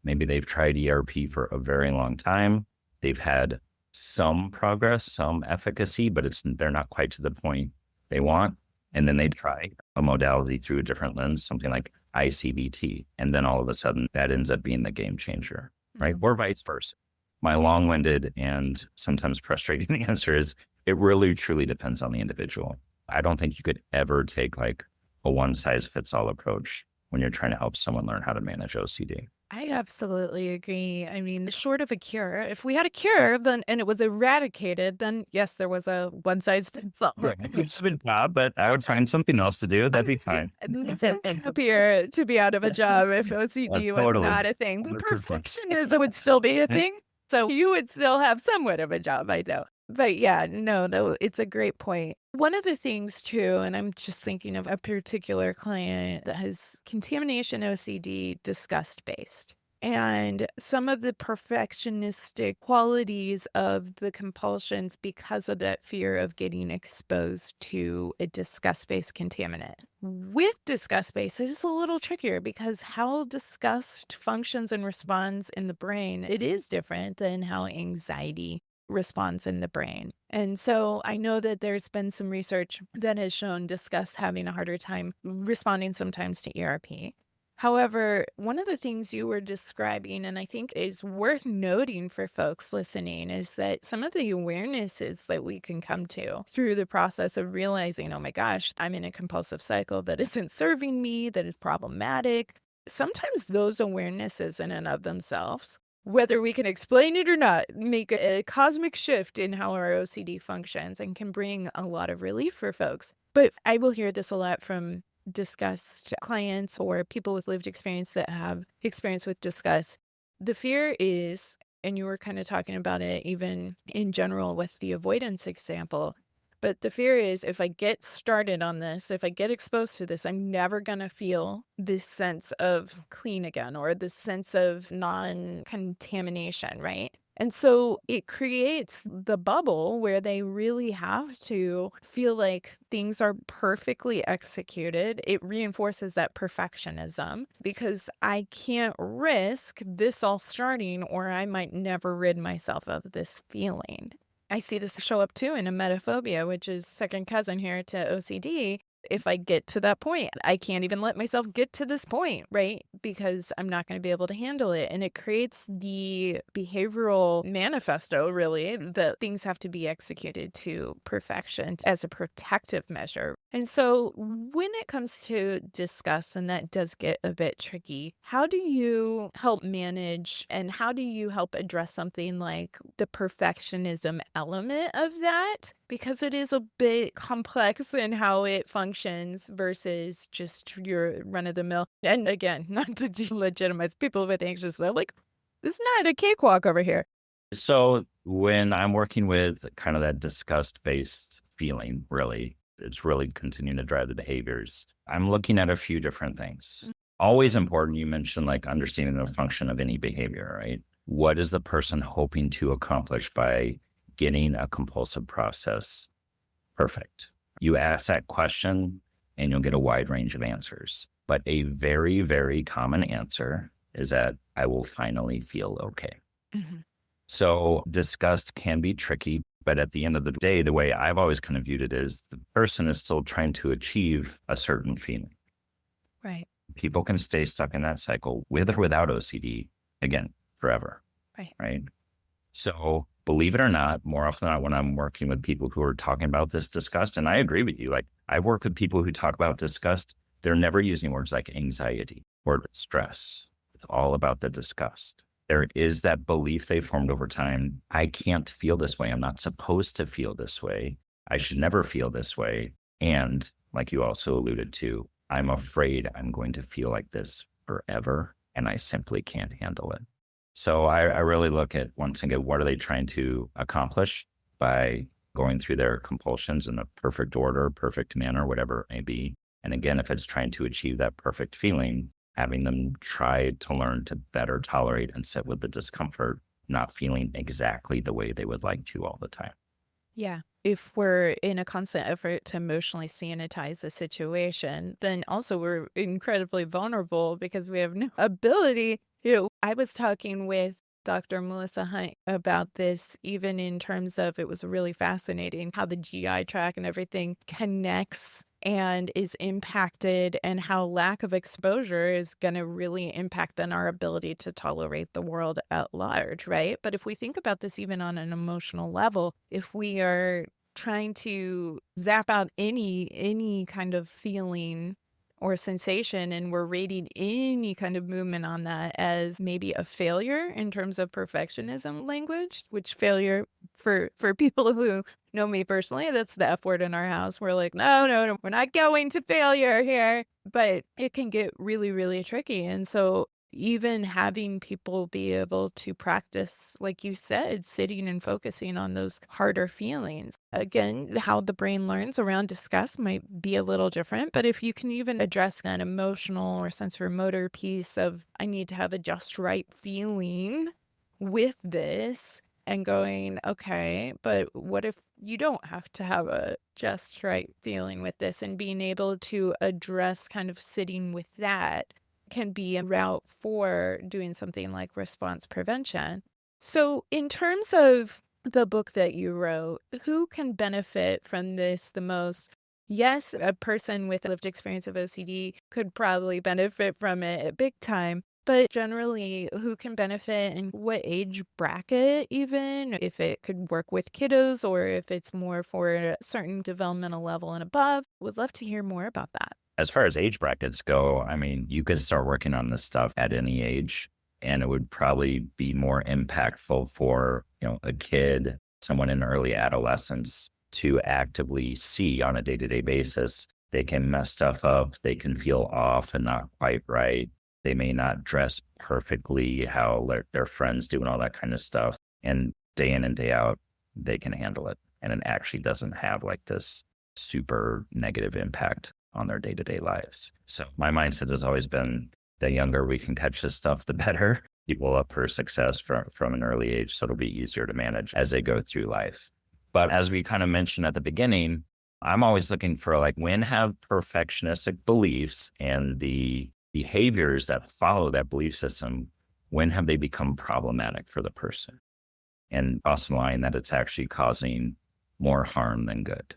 maybe they've tried ERP for a very long time. They've had some progress, some efficacy, but they're not quite to the point they want. And then they try a modality through a different lens, something like ICBT. And then all of a sudden that ends up being the game changer, right? Or vice versa. My long-winded and sometimes frustrating answer is it really truly depends on the individual. I don't think you could ever take like a one-size-fits-all approach when you're trying to help someone learn how to manage OCD. I absolutely agree. I mean, short of a cure, if we had a cure, then and it was eradicated, then yes, there was a one size fits all. Right. It's a good job, but I would find something else to do. That'd be fine. Happier to be out of a job if OCD was Totally. not a thing, but 100%. perfectionism would still be a thing. So you would still have somewhat of a job, I know. But yeah, no, it's a great point. One of the things too, and I'm just thinking of a particular client that has contamination OCD disgust based. and some of the perfectionistic qualities of the compulsions because of that fear of getting exposed to a disgust-based contaminant. With disgust-based, it is a little trickier because how disgust functions and responds in the brain, it is different than how anxiety responds in the brain. And so I know that there's been some research that has shown disgust having a harder time responding sometimes to ERP. However, one of the things you were describing, and I think is worth noting for folks listening, is that some of the awarenesses that we can come to through the process of realizing, oh my gosh, I'm in a compulsive cycle that isn't serving me, that is problematic. Sometimes those awarenesses in and of themselves, whether we can explain it or not, make a cosmic shift in how our OCD functions and can bring a lot of relief for folks. But I will hear this a lot from disgust clients or people with lived experience that have experience with disgust. The fear is, and you were kind of talking about it even in general with the avoidance example, but the fear is if I get started on this, if I get exposed to this, I'm never going to feel this sense of clean again or this sense of non-contamination, right? And so it creates the bubble where they really have to feel like things are perfectly executed. It reinforces that perfectionism because I can't risk this all starting or I might never rid myself of this feeling. I see this show up too in emetophobia, which is second cousin here to OCD. If I get to that point, I can't even let myself get to this point, right? Because I'm not going to be able to handle it. And it creates the behavioral manifesto, really, that things have to be executed to perfection as a protective measure. And so when it comes to disgust, and that does get a bit tricky, how do you help manage and how do you help address something like the perfectionism element of that? Because it is a bit complex in how it functions versus just your run of the mill. And again, not to delegitimize people with anxious, like, it's not a cakewalk over here. So when I'm working with kind of that disgust based feeling, really, it's really continuing to drive the behaviors. I'm looking at a few different things. Always important. You mentioned like understanding the function of any behavior, right? What is the person hoping to accomplish by getting a compulsive process perfect? You ask that question and you'll get a wide range of answers. But a very, very common answer is that I will finally feel okay. Mm-hmm. So disgust can be tricky, but at the end of the day, the way I've always kind of viewed it is the person is still trying to achieve a certain feeling. Right. People can stay stuck in that cycle with or without OCD, again, forever. Right. Right. So believe it or not, more often than not, when I'm working with people who are talking about this disgust, and I agree with you, like I work with people who talk about disgust, they're never using words like anxiety or stress. It's all about the disgust. There is that belief they formed over time. I can't feel this way. I'm not supposed to feel this way. I should never feel this way. And like you also alluded to, I'm afraid I'm going to feel like this forever and I simply can't handle it. So I really look at, once again, what are they trying to accomplish by going through their compulsions in the perfect order, perfect manner, whatever it may be. And again, if it's trying to achieve that perfect feeling, having them try to learn to better tolerate and sit with the discomfort, not feeling exactly the way they would like to all the time. Yeah. If we're in a constant effort to emotionally sanitize the situation, then also we're incredibly vulnerable because we have no ability. I was talking with Dr. Melissa Hunt about this, even in terms of it was really fascinating how the GI tract and everything connects and is impacted, and how lack of exposure is going to really impact then our ability to tolerate the world at large, right? But if we think about this even on an emotional level, if we are trying to zap out any kind of feeling or sensation, and we're rating any kind of movement on that as maybe a failure in terms of perfectionism language, which failure for people who know me personally, that's the F word in our house. We're like, no, no, no, we're not going to failure here. But it can get really, really tricky. And so even having people be able to practice, like you said, sitting and focusing on those harder feelings. Again, how the brain learns around disgust might be a little different, but if you can even address that emotional or sensory-motor piece of, I need to have a just right feeling with this, and going, okay, but what if you don't have to have a just right feeling with this, and being able to address kind of sitting with that can be a route for doing something like response prevention. So, in terms of the book that you wrote, who can benefit from this the most? Yes, a person with lived experience of OCD could probably benefit from it big time. But generally, who can benefit and what age bracket, even if it could work with kiddos or if it's more for a certain developmental level and above? Would love to hear more about that. As far as age brackets go, I mean, you could start working on this stuff at any age, and it would probably be more impactful for, a kid, someone in early adolescence to actively see on a day-to-day basis. They can mess stuff up. They can feel off and not quite right. They may not dress perfectly how their friends do and all that kind of stuff. And day in and day out, they can handle it. And it actually doesn't have like this super negative impact on their day-to-day lives. So my mindset has always been the younger we can catch this stuff, the better. People up for success from an early age. So it'll be easier to manage as they go through life. But as we kind of mentioned at the beginning, I'm always looking for when have perfectionistic beliefs and the behaviors that follow that belief system, when have they become problematic for the person? And cross the line that it's actually causing more harm than good.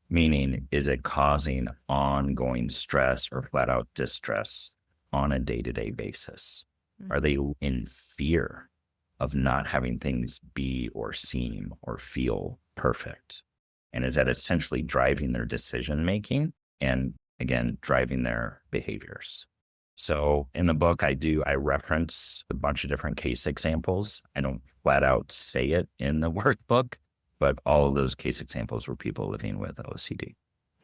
Meaning, is it causing ongoing stress or flat out distress on a day-to-day basis? Are they in fear of not having things be or seem or feel perfect? And is that essentially driving their decision-making and, again, driving their behaviors? So in the book, I reference a bunch of different case examples. I don't flat out say it in the workbook, but all of those case examples were people living with OCD.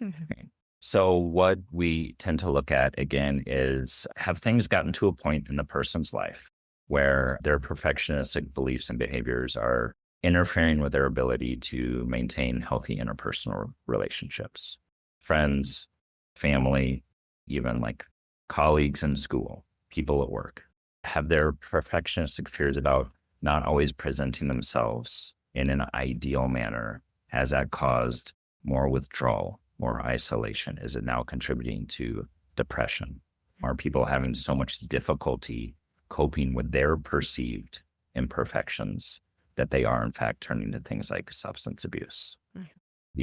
Okay. So what we tend to look at, again, is have things gotten to a point in the person's life where their perfectionistic beliefs and behaviors are interfering with their ability to maintain healthy interpersonal relationships, friends, family, even like colleagues in school, people at work, have their perfectionistic fears about not always presenting themselves in an ideal manner. Has that caused more withdrawal, more isolation? Is it now contributing to depression? Are people having so much difficulty coping with their perceived imperfections that they are in fact turning to things like substance abuse? The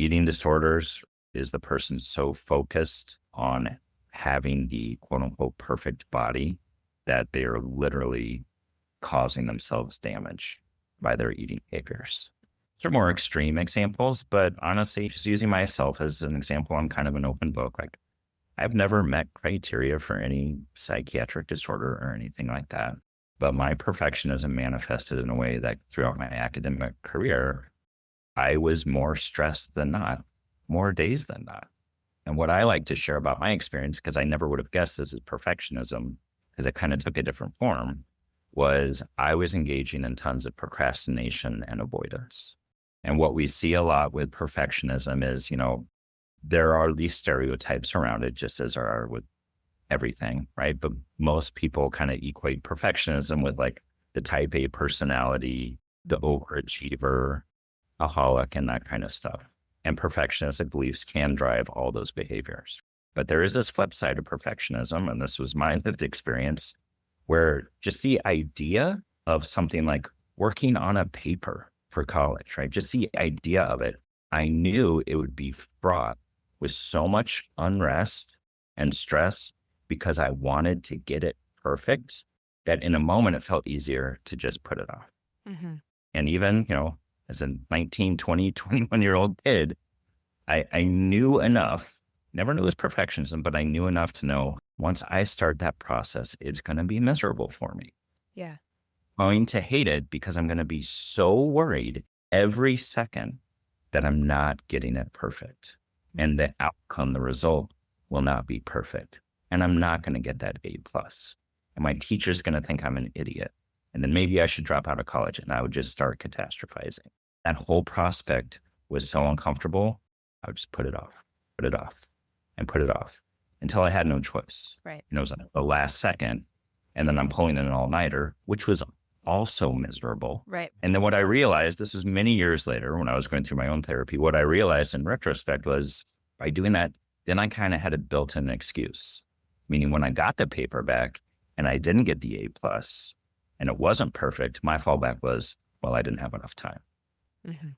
eating disorders, is the person so focused on having the quote unquote perfect body that they are literally causing themselves damage by their eating behaviors? These are more extreme examples, but honestly, just using myself as an example, I'm kind of an open book. Like, I've never met criteria for any psychiatric disorder or anything like that. But my perfectionism manifested in a way that throughout my academic career, I was more stressed than not, more days than not. And what I like to share about my experience, because I never would have guessed this is perfectionism, because it kind of took a different form, was I was engaging in tons of procrastination and avoidance. And what we see a lot with perfectionism is, there are these stereotypes around it, just as there are with everything, right? But most people kind of equate perfectionism with like the type A personality, the overachiever, alcoholic, and that kind of stuff. And perfectionistic beliefs can drive all those behaviors. But there is this flip side of perfectionism, and this was my lived experience, where just the idea of something like working on a paper for college, right? Just the idea of it, I knew it would be fraught with so much unrest and stress because I wanted to get it perfect that in a moment it felt easier to just put it off. Mm-hmm. And even, as a 19, 20, 21-year-old kid, I knew enough, never knew it was perfectionism, but I knew enough to know once I start that process, it's going to be miserable for me. Yeah. I'm going to hate it because I'm going to be so worried every second that I'm not getting it perfect. And the outcome, the result will not be perfect. And I'm not going to get that A+. and my teacher's going to think I'm an idiot. And then maybe I should drop out of college, and I would just start catastrophizing. That whole prospect was so uncomfortable. I would just put it off, and put it off until I had no choice. Right. And it was at the last second. And then I'm pulling in an all-nighter, which was also miserable. Right. And then what I realized, this was many years later when I was going through my own therapy, what I realized in retrospect was by doing that, then I kind of had a built-in excuse. Meaning when I got the paper back and I didn't get the A+ and it wasn't perfect, my fallback was, well, I didn't have enough time. Mm-hmm.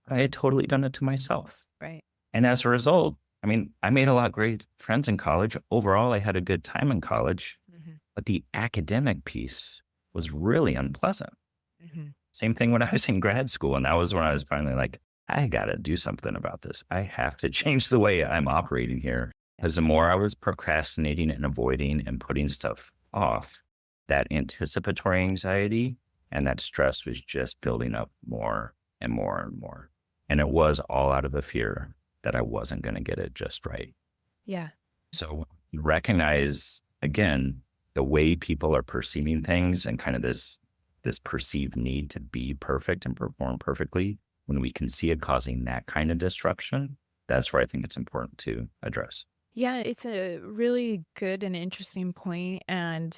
I had totally done it to myself. Right. And as a result, I mean, I made a lot of great friends in college. Overall, I had a good time in college, but the academic piece was really unpleasant. Mm-hmm. Same thing when I was in grad school. And that was when I was finally like, I got to do something about this. I have to change the way I'm operating here. Because the more I was procrastinating and avoiding and putting stuff off, that anticipatory anxiety and that stress was just building up more and more and more. And it was all out of a fear that I wasn't going to get it just right. Yeah. So recognize, again, the way people are perceiving things and kind of this perceived need to be perfect and perform perfectly. When we can see it causing that kind of disruption, that's where I think it's important to address. Yeah, it's a really good and interesting point. And,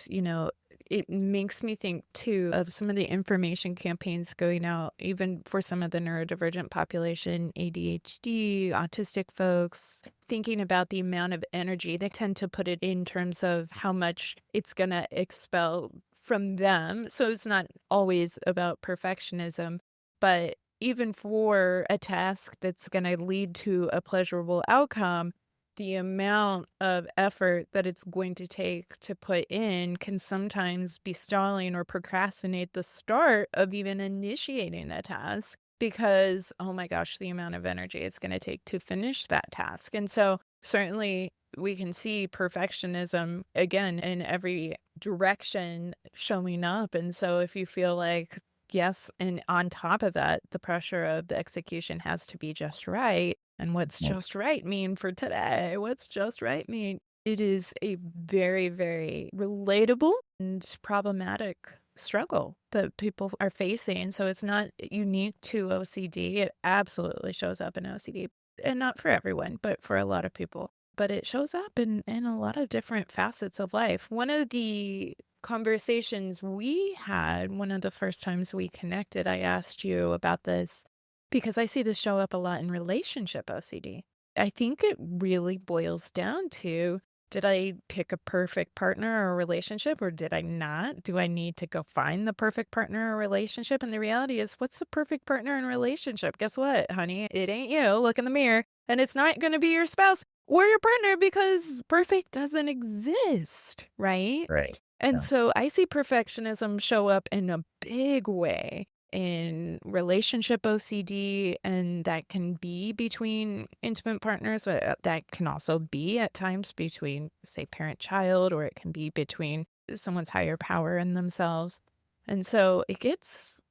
it makes me think too of some of the information campaigns going out, even for some of the neurodivergent population, ADHD, autistic folks, thinking about the amount of energy. They tend to put it in terms of how much it's going to expel from them. So it's not always about perfectionism, but even for a task that's going to lead to a pleasurable outcome, the amount of effort that it's going to take to put in can sometimes be stalling or procrastinate the start of even initiating a task because, oh my gosh, the amount of energy it's going to take to finish that task. And so certainly we can see perfectionism again in every direction showing up. And so if you feel like, yes, and on top of that, the pressure of the execution has to be just right. And what's just right mean for today? What's just right mean? It is a very, very relatable and problematic struggle that people are facing. So it's not unique to OCD. It absolutely shows up in OCD, and not for everyone, but for a lot of people. But it shows up in a lot of different facets of life. One of the conversations we had, one of the first times we connected, I asked you about this because I see this show up a lot in relationship OCD. I think it really boils down to, did I pick a perfect partner or relationship, or did I not? Do I need to go find the perfect partner or relationship? And the reality is, what's the perfect partner and relationship? Guess what, honey? It ain't you. Look in the mirror. And it's not going to be your spouse or your partner because perfect doesn't exist, right? Right. And Yeah. so I see perfectionism show up in a big way in relationship OCD, and that can be between intimate partners, but that can also be at times between, say, parent-child, or it can be between someone's higher power and themselves. And so it gets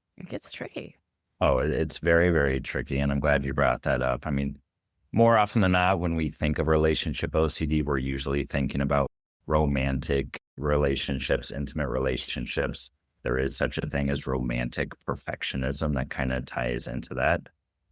tricky. Oh, it's very, very tricky. And I'm glad you brought that up. I mean, more often than not, when we think of relationship OCD, we're usually thinking about romantic relationships, intimate relationships. There is such a thing as romantic perfectionism that kind of ties into that.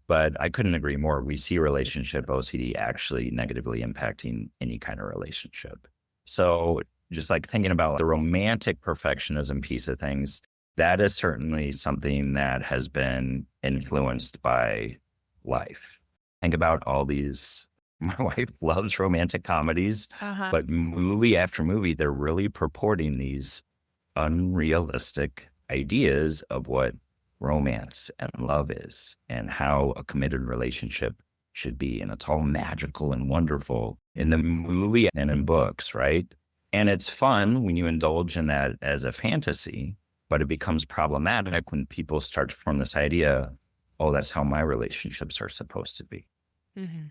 But I couldn't agree more. We see relationship OCD actually negatively impacting any kind of relationship. So just like thinking about the romantic perfectionism piece of things, that is certainly something that has been influenced by life. Think about all these, my wife loves romantic comedies, but movie after movie, they're really purporting these unrealistic ideas of what romance and love is and how a committed relationship should be. And it's all magical and wonderful in the movie and in books, right? And it's fun when you indulge in that as a fantasy, but it becomes problematic when people start to form this idea, oh, that's how my relationships are supposed to be. Mm-hmm.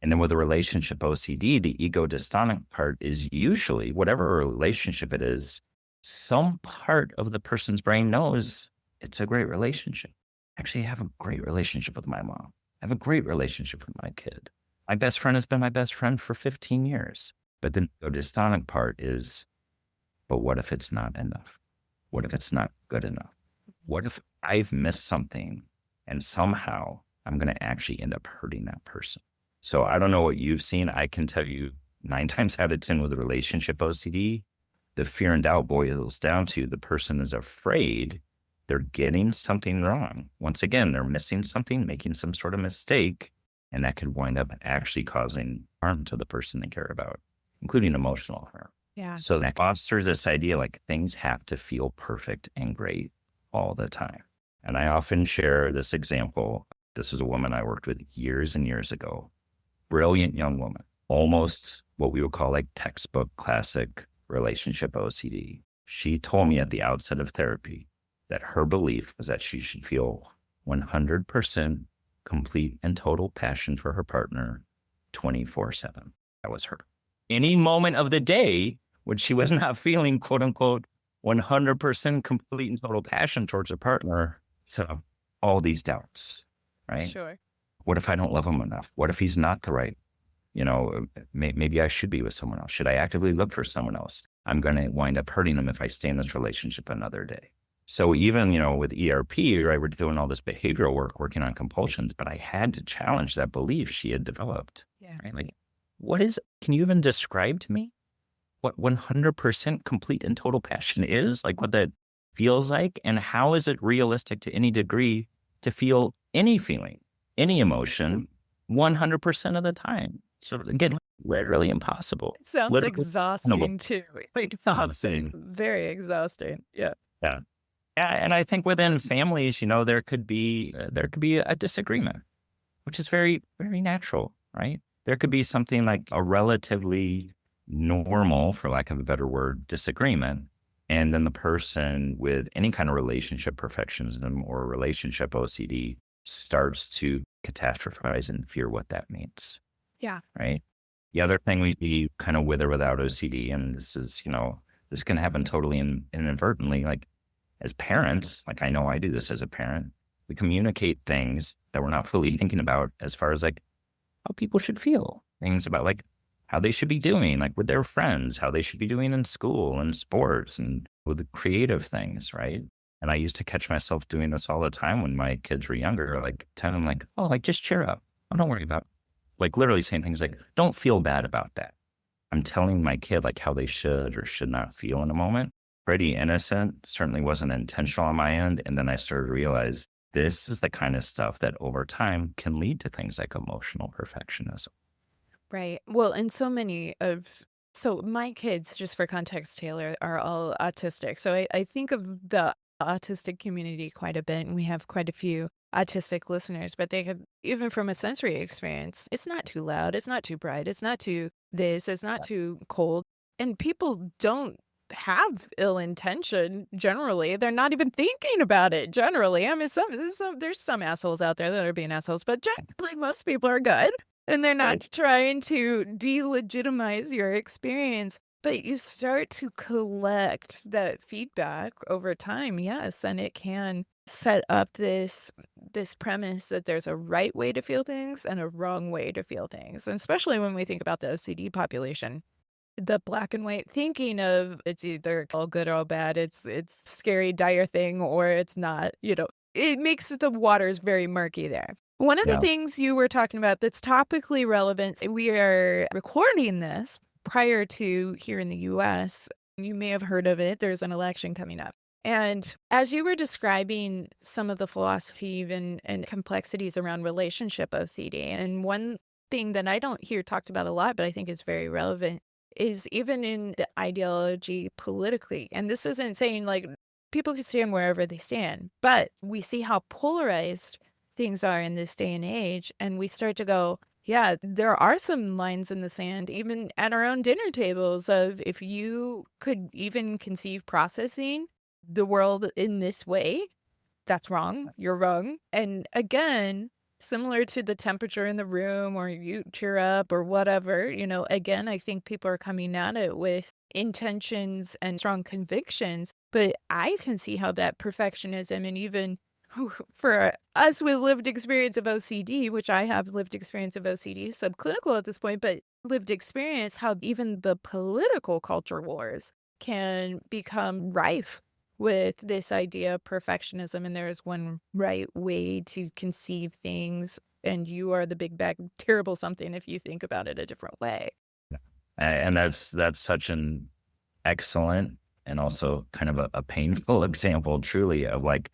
And then with a relationship OCD, the ego dystonic part is usually, whatever relationship it is, some part of the person's brain knows it's a great relationship. Actually, I have a great relationship with my mom. I have a great relationship with my kid. My best friend has been my best friend for 15 years. But the ego dystonic part is, but what if it's not enough? What if it's not good enough? What if I've missed something and somehow I'm going to actually end up hurting that person? So I don't know what you've seen. I can tell you 9 times out of 10 with relationship OCD, the fear and doubt boils down to the person is afraid they're getting something wrong. Once again, they're missing something, making some sort of mistake, and that could wind up actually causing harm to the person they care about, including emotional harm. Yeah. So that fosters this idea like things have to feel perfect and great all the time. And I often share this example. This is a woman I worked with years and years ago. Brilliant young woman, almost what we would call like textbook classic relationship OCD. She told me at the outset of therapy that her belief was that she should feel 100% complete and total passion for her partner 24/7. That was her. Any moment of the day when she was not feeling quote unquote 100% complete and total passion towards her partner. So all these doubts, right? Sure. What if I don't love him enough? What if he's not the right, maybe I should be with someone else. Should I actively look for someone else? I'm going to wind up hurting him if I stay in this relationship another day. So even, with ERP, right, we're doing all this behavioral work, working on compulsions, but I had to challenge that belief she had developed. Yeah. Right? Like, can you even describe to me what 100% complete and total passion is? Like what that feels like? And how is it realistic to any degree to feel any feeling, any emotion 100% of the time? So again, literally impossible. It sounds Literally exhausting too. exhausting. Very exhausting. Yeah. Yeah. Yeah, and I think within families, there could be a disagreement, which is very, very natural, right? There could be something like a relatively normal, for lack of a better word, disagreement. And then the person with any kind of relationship perfectionism or relationship OCD starts to catastrophize and fear what that means. Yeah. Right. The other thing we see kind of with or without OCD, and this is, this can happen totally inadvertently, like as parents, like I know I do this as a parent, we communicate things that we're not fully thinking about as far as like how people should feel, things about like how they should be doing, like with their friends, how they should be doing in school and sports and with the creative things, right? And I used to catch myself doing this all the time when my kids were younger, like telling them like, oh, like just cheer up. Oh, don't worry about it. Like literally saying things like, don't feel bad about that. I'm telling my kid like how they should or should not feel in a moment. Pretty innocent, certainly wasn't intentional on my end. And then I started to realize this is the kind of stuff that over time can lead to things like emotional perfectionism. Right. Well, and so my kids, just for context, Taylor, are all autistic. So I think of the autistic community quite a bit, and we have quite a few autistic listeners, but they have, even from a sensory experience, it's not too loud, it's not too bright, it's not too this, it's not too cold. And people don't have ill intention generally. They're not even thinking about it generally. I mean, there's some assholes out there that are being assholes, but generally most people are good. And they're not trying to delegitimize your experience, but you start to collect that feedback over time, yes, and it can set up this premise that there's a right way to feel things and a wrong way to feel things. And especially when we think about the OCD population, the black and white thinking of it's either all good or all bad, it's scary, dire thing, or it's not, it makes the waters very murky there. One of the things you were talking about that's topically relevant, we are recording this prior to here in the US. You may have heard of it. There's an election coming up. And as you were describing some of the philosophy and complexities around relationship OCD, and one thing that I don't hear talked about a lot, but I think is very relevant, is even in the ideology politically. And this isn't saying like people can stand wherever they stand, but we see how polarized things are in this day and age. And we start to go, yeah, there are some lines in the sand, even at our own dinner tables, of if you could even conceive processing the world in this way, that's wrong. You're wrong. And again, similar to the temperature in the room or you cheer up or whatever, again, I think people are coming at it with intentions and strong convictions, but I can see how that perfectionism, and even for us with lived experience of OCD, which I have lived experience of OCD, subclinical at this point, but lived experience, how even the political culture wars can become rife with this idea of perfectionism. And there's one right way to conceive things, and you are the big bag terrible something if you think about it a different way. And that's such an excellent and also kind of a painful example, truly, of like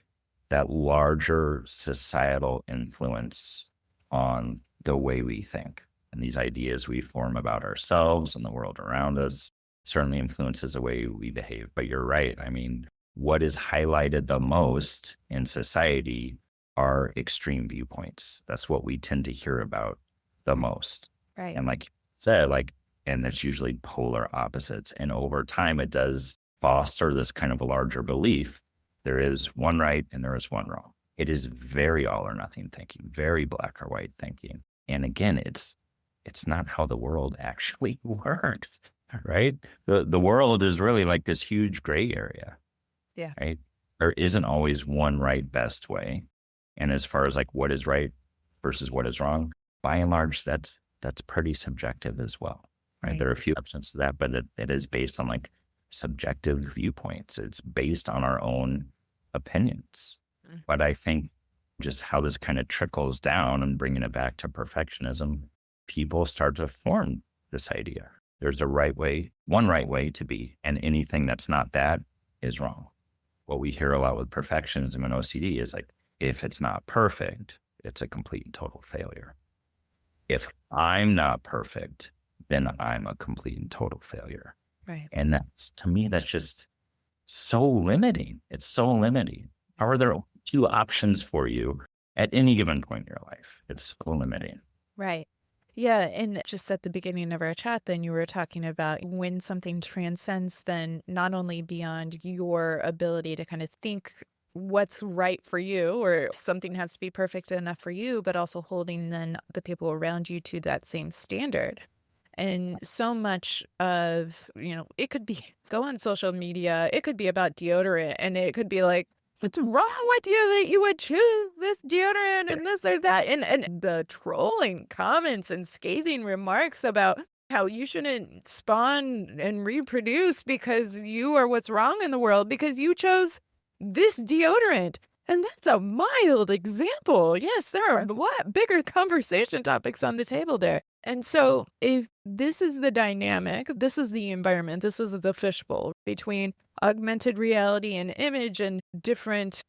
that larger societal influence on the way we think. And these ideas we form about ourselves and the world around us certainly influences the way we behave. But you're right. I mean, what is highlighted the most in society are extreme viewpoints. That's what we tend to hear about the most. Right. And like you said, like, and it's usually polar opposites. And over time, it does foster this kind of a larger belief. There is one right and there is one wrong. It is very all or nothing thinking, very black or white thinking. And again, it's not how the world actually works, right? The world is really like this huge gray area. Yeah. Right. There isn't always one right best way. And as far as like what is right versus what is wrong, by and large, that's pretty subjective as well. Right. There are a few exceptions to that, but it is based on like subjective viewpoints. It's based on our own opinions. But I think just how this kind of trickles down and bringing it back to perfectionism, people start to form this idea. There's a right way, one right way to be, and anything that's not that is wrong. What we hear a lot with perfectionism and OCD is like, if it's not perfect, it's a complete and total failure. If I'm not perfect, then I'm a complete and total failure. Right. And that's, to me, that's just so limiting. It's so limiting. Are there two options for you at any given point in your life? It's so limiting. Right. Yeah. And just at the beginning of our chat, then you were talking about when something transcends, then not only beyond your ability to kind of think what's right for you, or something has to be perfect enough for you, but also holding then the people around you to that same standard. And so much of, it could be, go on social media, it could be about deodorant, and it could be like, what's wrong with you that you would choose this deodorant and this or that? And the trolling comments and scathing remarks about how you shouldn't spawn and reproduce because you are what's wrong in the world because you chose this deodorant. And that's a mild example. Yes, there are a lot bigger conversation topics on the table there. And so if this is the dynamic, this is the environment, this is the fishbowl between augmented reality and image and different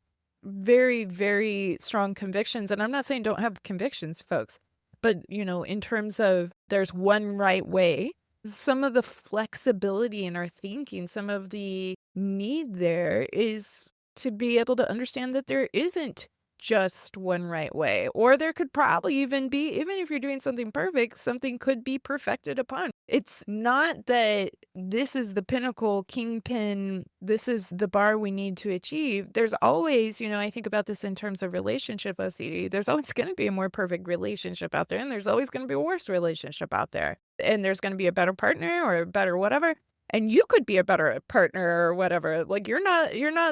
very, very strong convictions. And I'm not saying don't have convictions, folks, but, in terms of there's one right way, some of the flexibility in our thinking, some of the need there is to be able to understand that there isn't just one right way, or there could probably even be, even if you're doing something perfect, something could be perfected upon. It's not that this is the pinnacle kingpin, this is the bar we need to achieve. There's always, I think about this in terms of relationship OCD, there's always going to be a more perfect relationship out there, and there's always going to be a worse relationship out there. And there's going to be a better partner or a better whatever. And you could be a better partner or whatever. Like you're not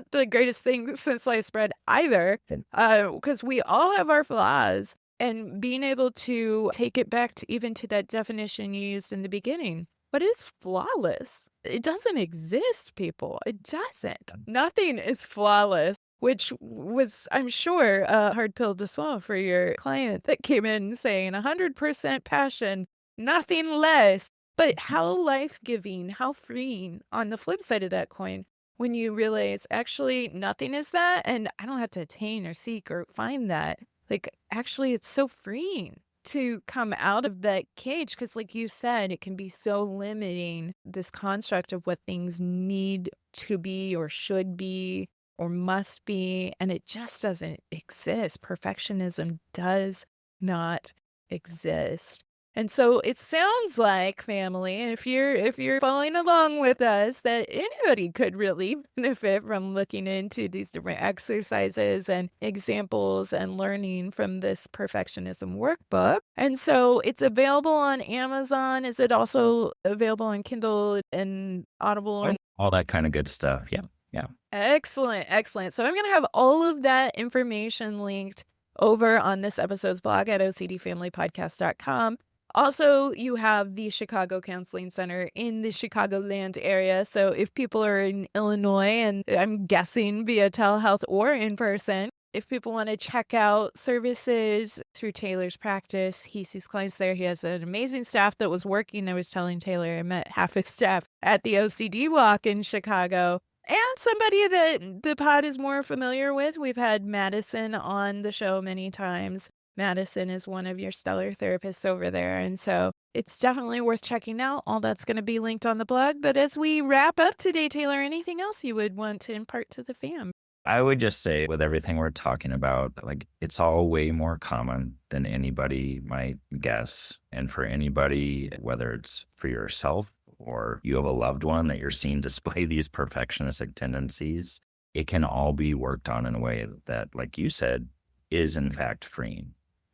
the greatest thing since sliced bread either, because we all have our flaws. And being able to take it back to even to that definition you used in the beginning. What is flawless? It doesn't exist, people. It doesn't. Nothing is flawless, which was, I'm sure, a hard pill to swallow for your client that came in saying 100% passion, nothing less. But how life-giving, how freeing on the flip side of that coin when you realize actually nothing is that, and I don't have to attain or seek or find that. Like, actually, it's so freeing to come out of that cage because, like you said, it can be so limiting, this construct of what things need to be or should be or must be, and it just doesn't exist. Perfectionism does not exist. And so it sounds like, family, if you're following along with us, that anybody could really benefit from looking into these different exercises and examples and learning from this perfectionism workbook. And so it's available on Amazon. Is it also available on Kindle and Audible? And all that kind of good stuff. Yeah. Yeah. Excellent. Excellent. So I'm going to have all of that information linked over on this episode's blog at ocdfamilypodcast.com. Also, you have the Chicago Counseling Center in the Chicagoland area. So if people are in Illinois, and I'm guessing via telehealth or in person, if people want to check out services through Taylor's practice, he sees clients there. He has an amazing staff that was working. I was telling Taylor I met half his staff at the OCD Walk in Chicago. And somebody that the pod is more familiar with. We've had Madison on the show many times. Madison is one of your stellar therapists over there. And so it's definitely worth checking out. All that's going to be linked on the blog. But as we wrap up today, Taylor, anything else you would want to impart to the fam? I would just say with everything we're talking about, like it's all way more common than anybody might guess. And for anybody, whether it's for yourself or you have a loved one that you're seeing display these perfectionistic tendencies, it can all be worked on in a way that, like you said, is in fact freeing.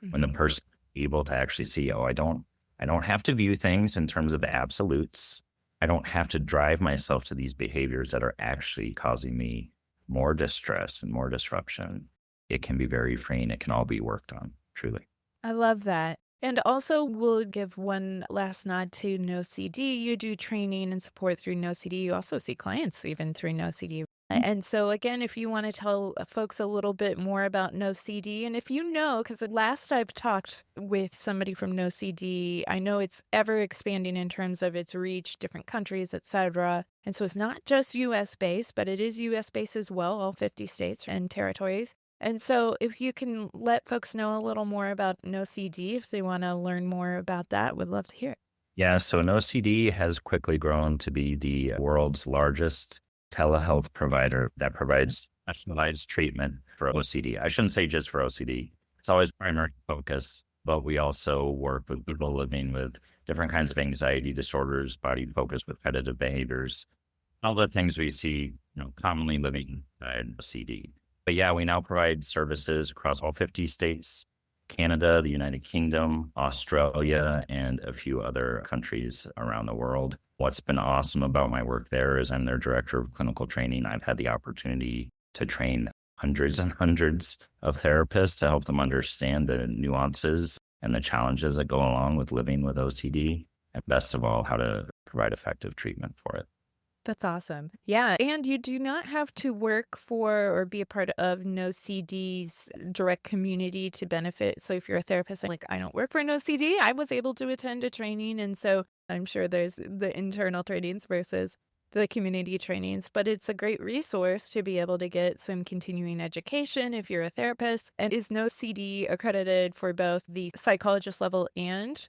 When the person is able to actually see, oh, I don't have to view things in terms of absolutes. I don't have to drive myself to these behaviors that are actually causing me more distress and more disruption. It can be very freeing. It can all be worked on, truly. I love that. And also, we'll give one last nod to NOCD. You do training and support through NOCD. You also see clients even through NOCD. And so, again, if you want to tell folks a little bit more about NOCD, and if you know, because the last I've talked with somebody from NOCD, I know it's ever expanding in terms of its reach, different countries, etc. And so it's not just US based, but it is US based as well, all 50 states and territories. And so if you can let folks know a little more about NOCD, if they want to learn more about that, would love to hear it. Yeah, so NOCD has quickly grown to be the world's largest telehealth provider that provides specialized treatment for OCD. I shouldn't say just for OCD. It's always primary focus, but we also work with people living with different kinds of anxiety disorders, body focus, repetitive behaviors, all the things we see, commonly living in OCD. But yeah, we now provide services across all 50 states, Canada, the United Kingdom, Australia, and a few other countries around the world. What's been awesome about my work there is I'm their director of clinical training. I've had the opportunity to train hundreds and hundreds of therapists to help them understand the nuances and the challenges that go along with living with OCD, and best of all, how to provide effective treatment for it. That's awesome. Yeah. And you do not have to work for or be a part of NOCD's direct community to benefit. So if you're a therapist, like I don't work for NOCD, I was able to attend a training. And so I'm sure there's the internal trainings versus the community trainings, but it's a great resource to be able to get some continuing education if you're a therapist. And is NOCD accredited for both the psychologist level and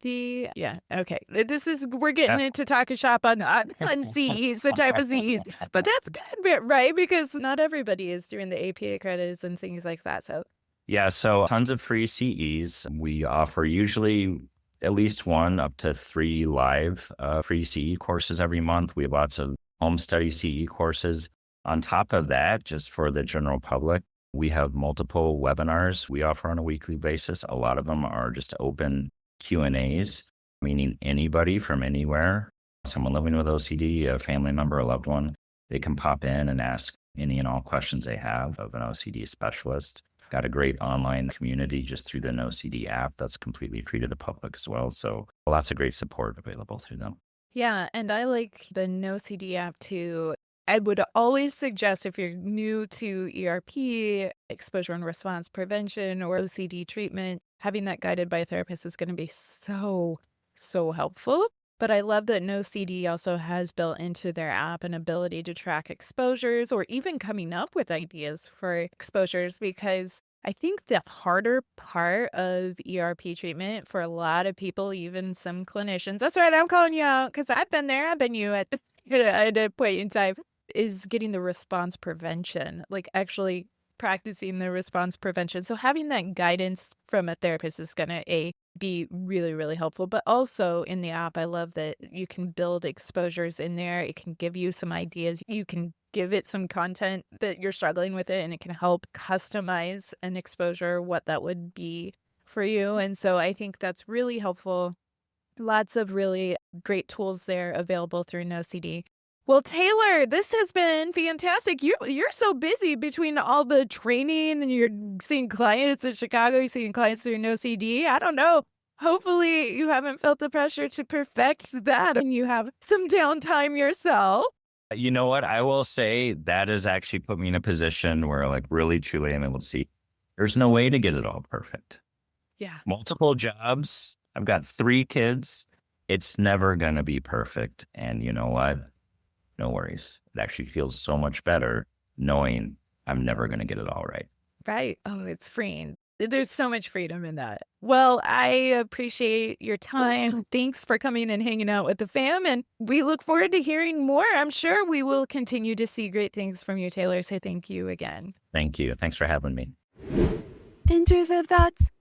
okay. We're getting into talking shop on CEs, the type of CEs, but that's good, right? Because not everybody is doing the APA credits and things like that. So yeah, so tons of free CEs. We offer usually at least one up to 3 live free CE courses every month. We have lots of home study CE courses. On top of that, just for the general public, we have multiple webinars we offer on a weekly basis. A lot of them are just open Q&As, meaning anybody from anywhere, someone living with OCD, a family member, a loved one, they can pop in and ask any and all questions they have of an OCD specialist. Got a great online community just through the NOCD app that's completely free to the public as well. So lots of great support available through them. Yeah, and I like the NOCD app too. I would always suggest if you're new to ERP, exposure and response prevention, or OCD treatment, having that guided by a therapist is going to be so helpful. But I love that NOCD also has built into their app an ability to track exposures or even coming up with ideas for exposures, because I think the harder part of ERP treatment for a lot of people, even some clinicians, that's right, I'm calling you out because I've been there, I've been you at a point in time, is getting the response prevention, like actually practicing the response prevention. So having that guidance from a therapist is going to be really, really helpful. But also in the app, I love that you can build exposures in there. It can give you some ideas. You can give it some content that you're struggling with it, and it can help customize an exposure, what that would be for you. And so I think that's really helpful. Lots of really great tools there available through NoCD. Well, Taylor, this has been fantastic. You're so busy between all the training and you're seeing clients in Chicago, you're seeing clients through NoCD. I don't know. Hopefully you haven't felt the pressure to perfect that and you have some downtime yourself. You know what? I will say that has actually put me in a position where, like, really, truly, I'm able to see there's no way to get it all perfect. Yeah. Multiple jobs. I've got 3 kids. It's never going to be perfect. And you know what? No worries. It actually feels so much better knowing I'm never going to get it all right. Right. Oh, it's freeing. There's so much freedom in that. Well, I appreciate your time. Thanks for coming and hanging out with the fam. And we look forward to hearing more. I'm sure we will continue to see great things from you, Taylor. So thank you again. Thank you. Thanks for having me. Intrusive thoughts.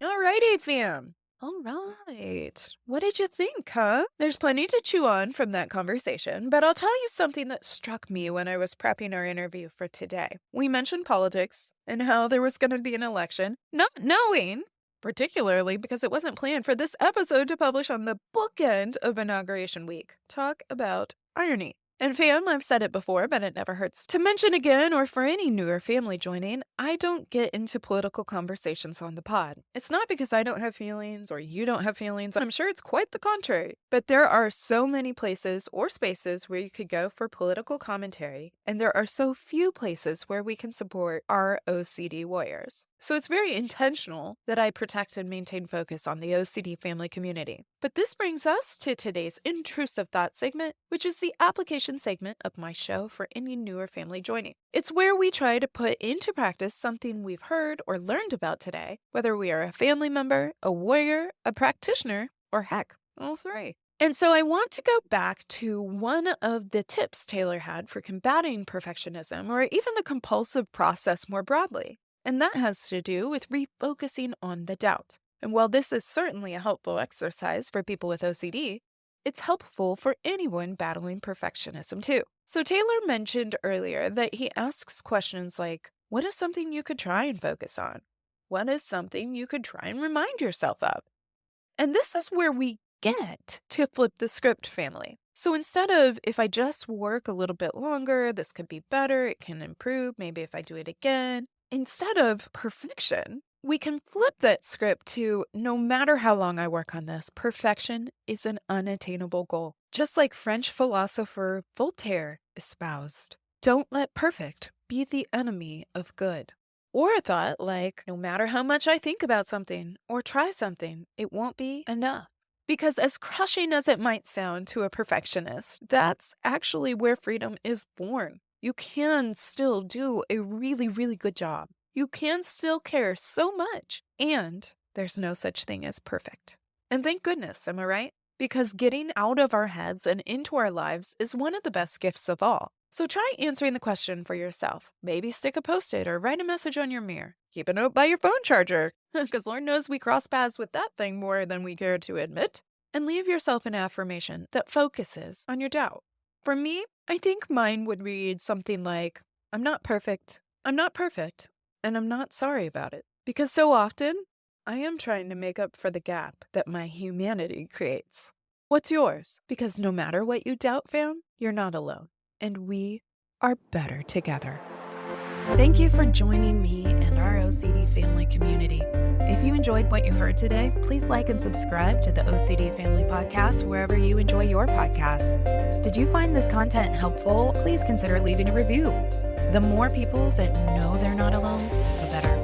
Alrighty, fam. All right. What did you think, huh? There's plenty to chew on from that conversation, but I'll tell you something that struck me when I was prepping our interview for today. We mentioned politics and how there was going to be an election, not knowing, particularly because it wasn't planned for this episode to publish on the bookend of Inauguration Week. Talk about irony. And fam, I've said it before, but it never hurts to mention again, or for any newer family joining, I don't get into political conversations on the pod. It's not because I don't have feelings or you don't have feelings. I'm sure it's quite the contrary. But there are so many places or spaces where you could go for political commentary, and there are so few places where we can support our OCD warriors. So it's very intentional that I protect and maintain focus on the OCD family community. But this brings us to today's intrusive thought segment, which is the application segment of my show for any newer family joining. It's where we try to put into practice something we've heard or learned about today, whether we are a family member, a warrior, a practitioner, or heck, all 3. And so I want to go back to one of the tips Taylor had for combating perfectionism or even the compulsive process more broadly. And that has to do with refocusing on the doubt. And while this is certainly a helpful exercise for people with OCD, it's helpful for anyone battling perfectionism too. So Taylor mentioned earlier that he asks questions like, what is something you could try and focus on? What is something you could try and remind yourself of? And this is where we get to flip the script, family. So instead of, if I just work a little bit longer, this could be better, it can improve, maybe if I do it again, instead of perfection, we can flip that script to, no matter how long I work on this, perfection is an unattainable goal. Just like French philosopher Voltaire espoused, don't let perfect be the enemy of good. Or a thought like, no matter how much I think about something or try something, it won't be enough. Because as crushing as it might sound to a perfectionist, that's actually where freedom is born. You can still do a really, really good job. You can still care so much, and there's no such thing as perfect. And thank goodness, am I right? Because getting out of our heads and into our lives is one of the best gifts of all. So try answering the question for yourself. Maybe stick a post-it or write a message on your mirror. Keep a note by your phone charger, because Lord knows we cross paths with that thing more than we care to admit. And leave yourself an affirmation that focuses on your doubt. For me, I think mine would read something like, I'm not perfect, and I'm not sorry about it. Because so often, I am trying to make up for the gap that my humanity creates. What's yours? Because no matter what you doubt, fam, you're not alone. And we are better together. Thank you for joining me and our OCD family community. If you enjoyed what you heard today, please like and subscribe to the OCD Family Podcast wherever you enjoy your podcasts. Did you find this content helpful? Please consider leaving a review. The more people that know they're not alone, the better.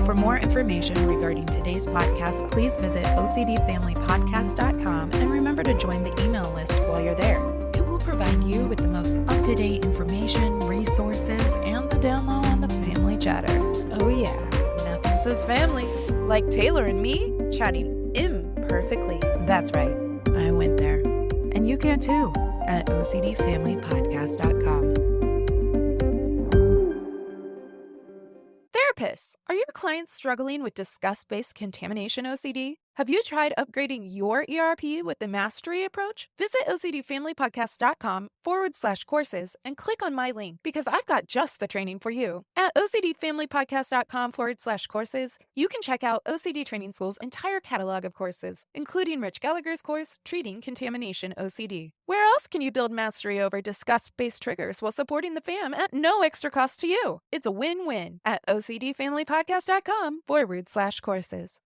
For more information regarding today's podcast, please visit OCDFamilyPodcast.com and remember to join the email list while you're there. It will provide you with the most up-to-date information, resources, and the download on the family chatter. Oh yeah, nothing says family like Taylor and me chatting imperfectly. That's right, I went there. And you can too at OCDFamilyPodcast.com. Therapists, are your clients struggling with disgust-based contamination OCD? Have you tried upgrading your ERP with the Mastery approach? Visit OCDFamilyPodcast.com/courses and click on my link because I've got just the training for you. At OCDFamilyPodcast.com/courses, you can check out OCD Training School's entire catalog of courses, including Rich Gallagher's course, Treating Contamination OCD. Where else can you build mastery over disgust-based triggers while supporting the fam at no extra cost to you? It's a win-win at OCDFamilyPodcast.com/courses.